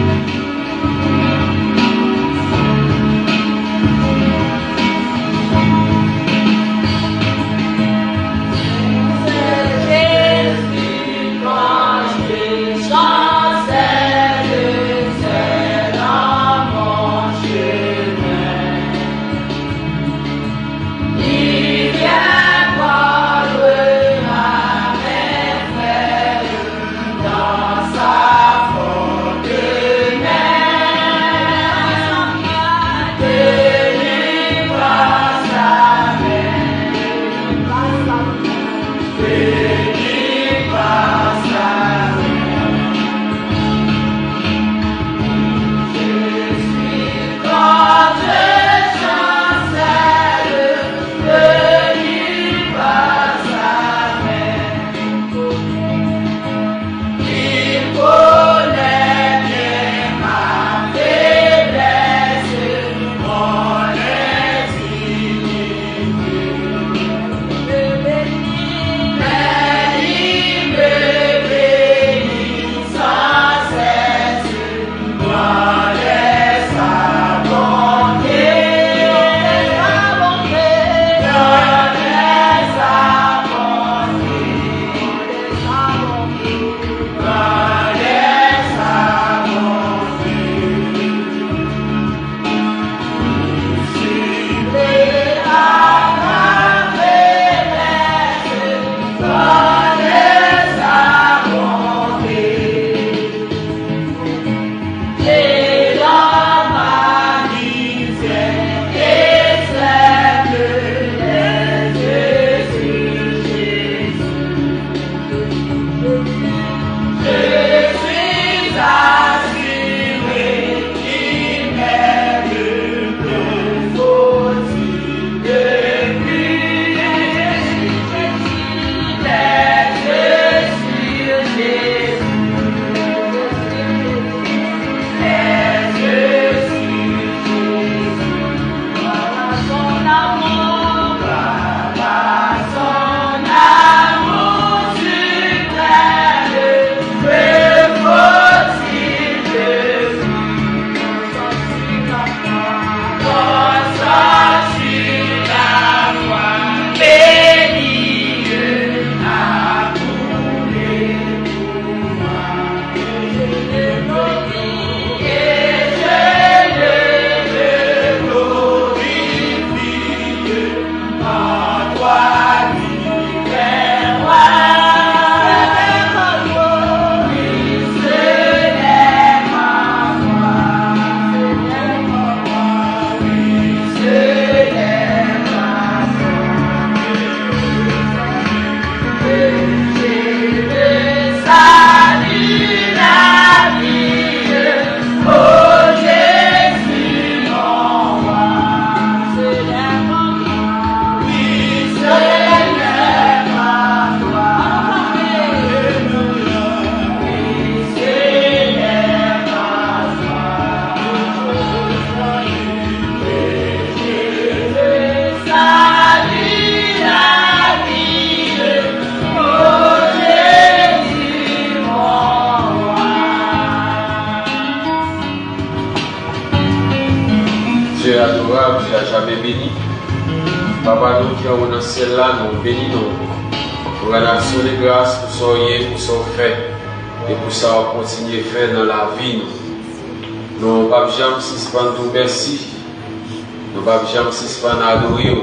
Papa, nous qui sommes dans le ciel là, nous bénissons. Nous rendons les grâces pour ce que vous fait et pour ça on continue à faire dans la vie. Nous ne pouvons jamais suspendre nous merci. Nous ne pouvons jamais suspendre adorer.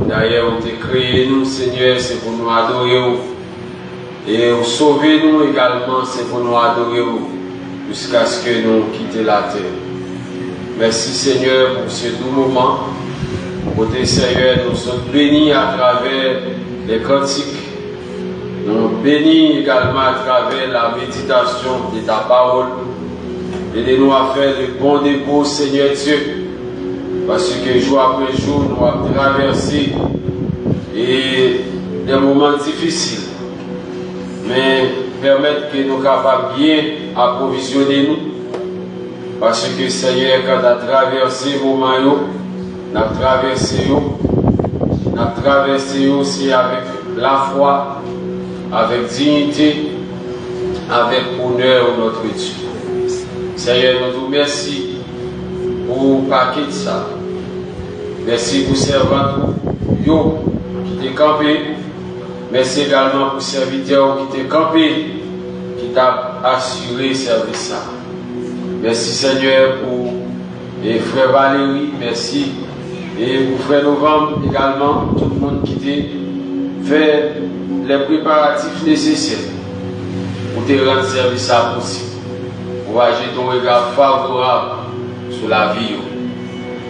D'ailleurs, on t'a créé nous, Seigneur, c'est pour nous adorer. Et vous sauver nous également, c'est pour nous adorer jusqu'à ce que nous quittions la terre. Merci Seigneur pour ce doux moment. Côté Seigneur, nous sommes bénis à travers les cantiques. Nous sommes bénis également à travers la méditation de ta parole. Aidez-nous à faire le bon dépôt, Seigneur Dieu. Parce que jour après jour, nous avons traversé des moments difficiles. Mais permettre que nous soyons capables bien approvisionner nous. Parce que Seigneur, quand tu as traversé les moments, nous avons traversé aussi avec la foi, avec dignité, avec honneur notre Dieu. Seigneur, nous te remercions pour le paquet de ça. Merci pour le servant qui t'a campé. Merci également pour le serviteur qui t'a campé, qui t'a assuré le service. Merci Seigneur pour les frères Valérie, merci. Et pour frère Novembre également, tout le monde qui t'a fait les préparatifs nécessaires pour te rendre service possible. Pour agir ton regard favorable sur la vie.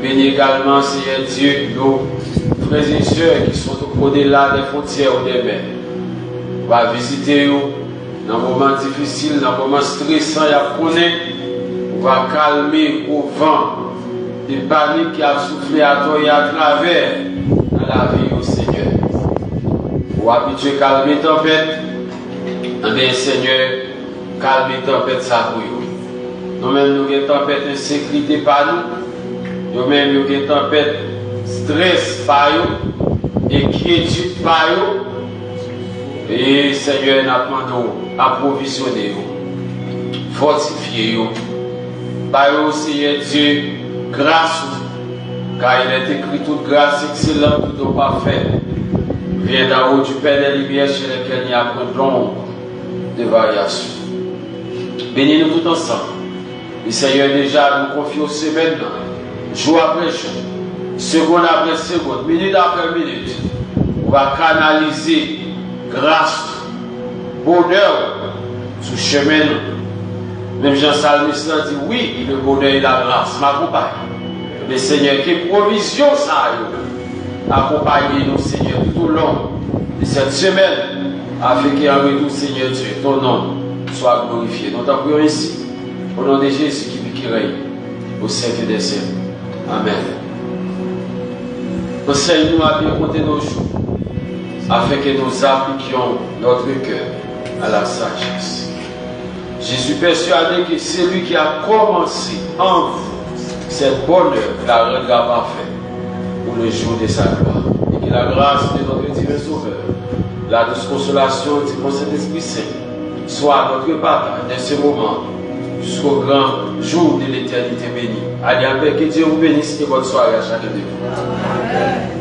Bénis également, Seigneur Dieu, nos frères et sœurs qui sont au-delà des frontières des mers. On va visiter dans des moments difficiles, dans des moments stressants, on va calmer au vent des paniques qui a soufflé à toi et à travers dans la vie au Seigneur. Pour habituer à calmer la tempête, mais Seigneur, calmer la tempête ça pour nous. Nous-mêmes, nous avons une tempête d'insécurité par nous. Nous-mêmes, nous avons une tempête stress par nous, inquiétude par nous. Et Seigneur, nous demandons approvisionner nous, fortifier nous. Par nous, Seigneur Dieu, grâce, car il est écrit toute grâce excellente, tout parfait, vient d'en haut du Père des Lumières chez lequel il y a point d'ombre de variation. Bénis-nous tout ensemble. Le Seigneur déjà nous confie aux semaines, jour après jour, seconde après seconde, minute après minute. On va canaliser grâce, bonheur sur le chemin. Même Jean Salmiste dit oui, le bonheur et la grâce m'accompagnent. Mais Seigneur, quelle provision ça a accompagnez-nous, Seigneur, tout au long de cette semaine, afin qu'en retour, Seigneur Dieu, ton nom soit glorifié. Nous t'en prions ici. Au nom de Jésus qui règne au siècle des siècles. Amen. Enseigne-nous à bien compter nos jours, afin que nous appliquions notre cœur à la sagesse. Je suis persuadé que celui qui a commencé en vous cette bonne œuvre la rendra parfaite pour le jour de sa gloire. Et que la grâce de notre divin Sauveur, la douce consolation du Saint-Esprit Saint, soit notre partage dans ce moment jusqu'au grand jour de l'éternité bénie. Allez, avec que Dieu vous bénisse et bonne soirée à chacun de vous. Amen.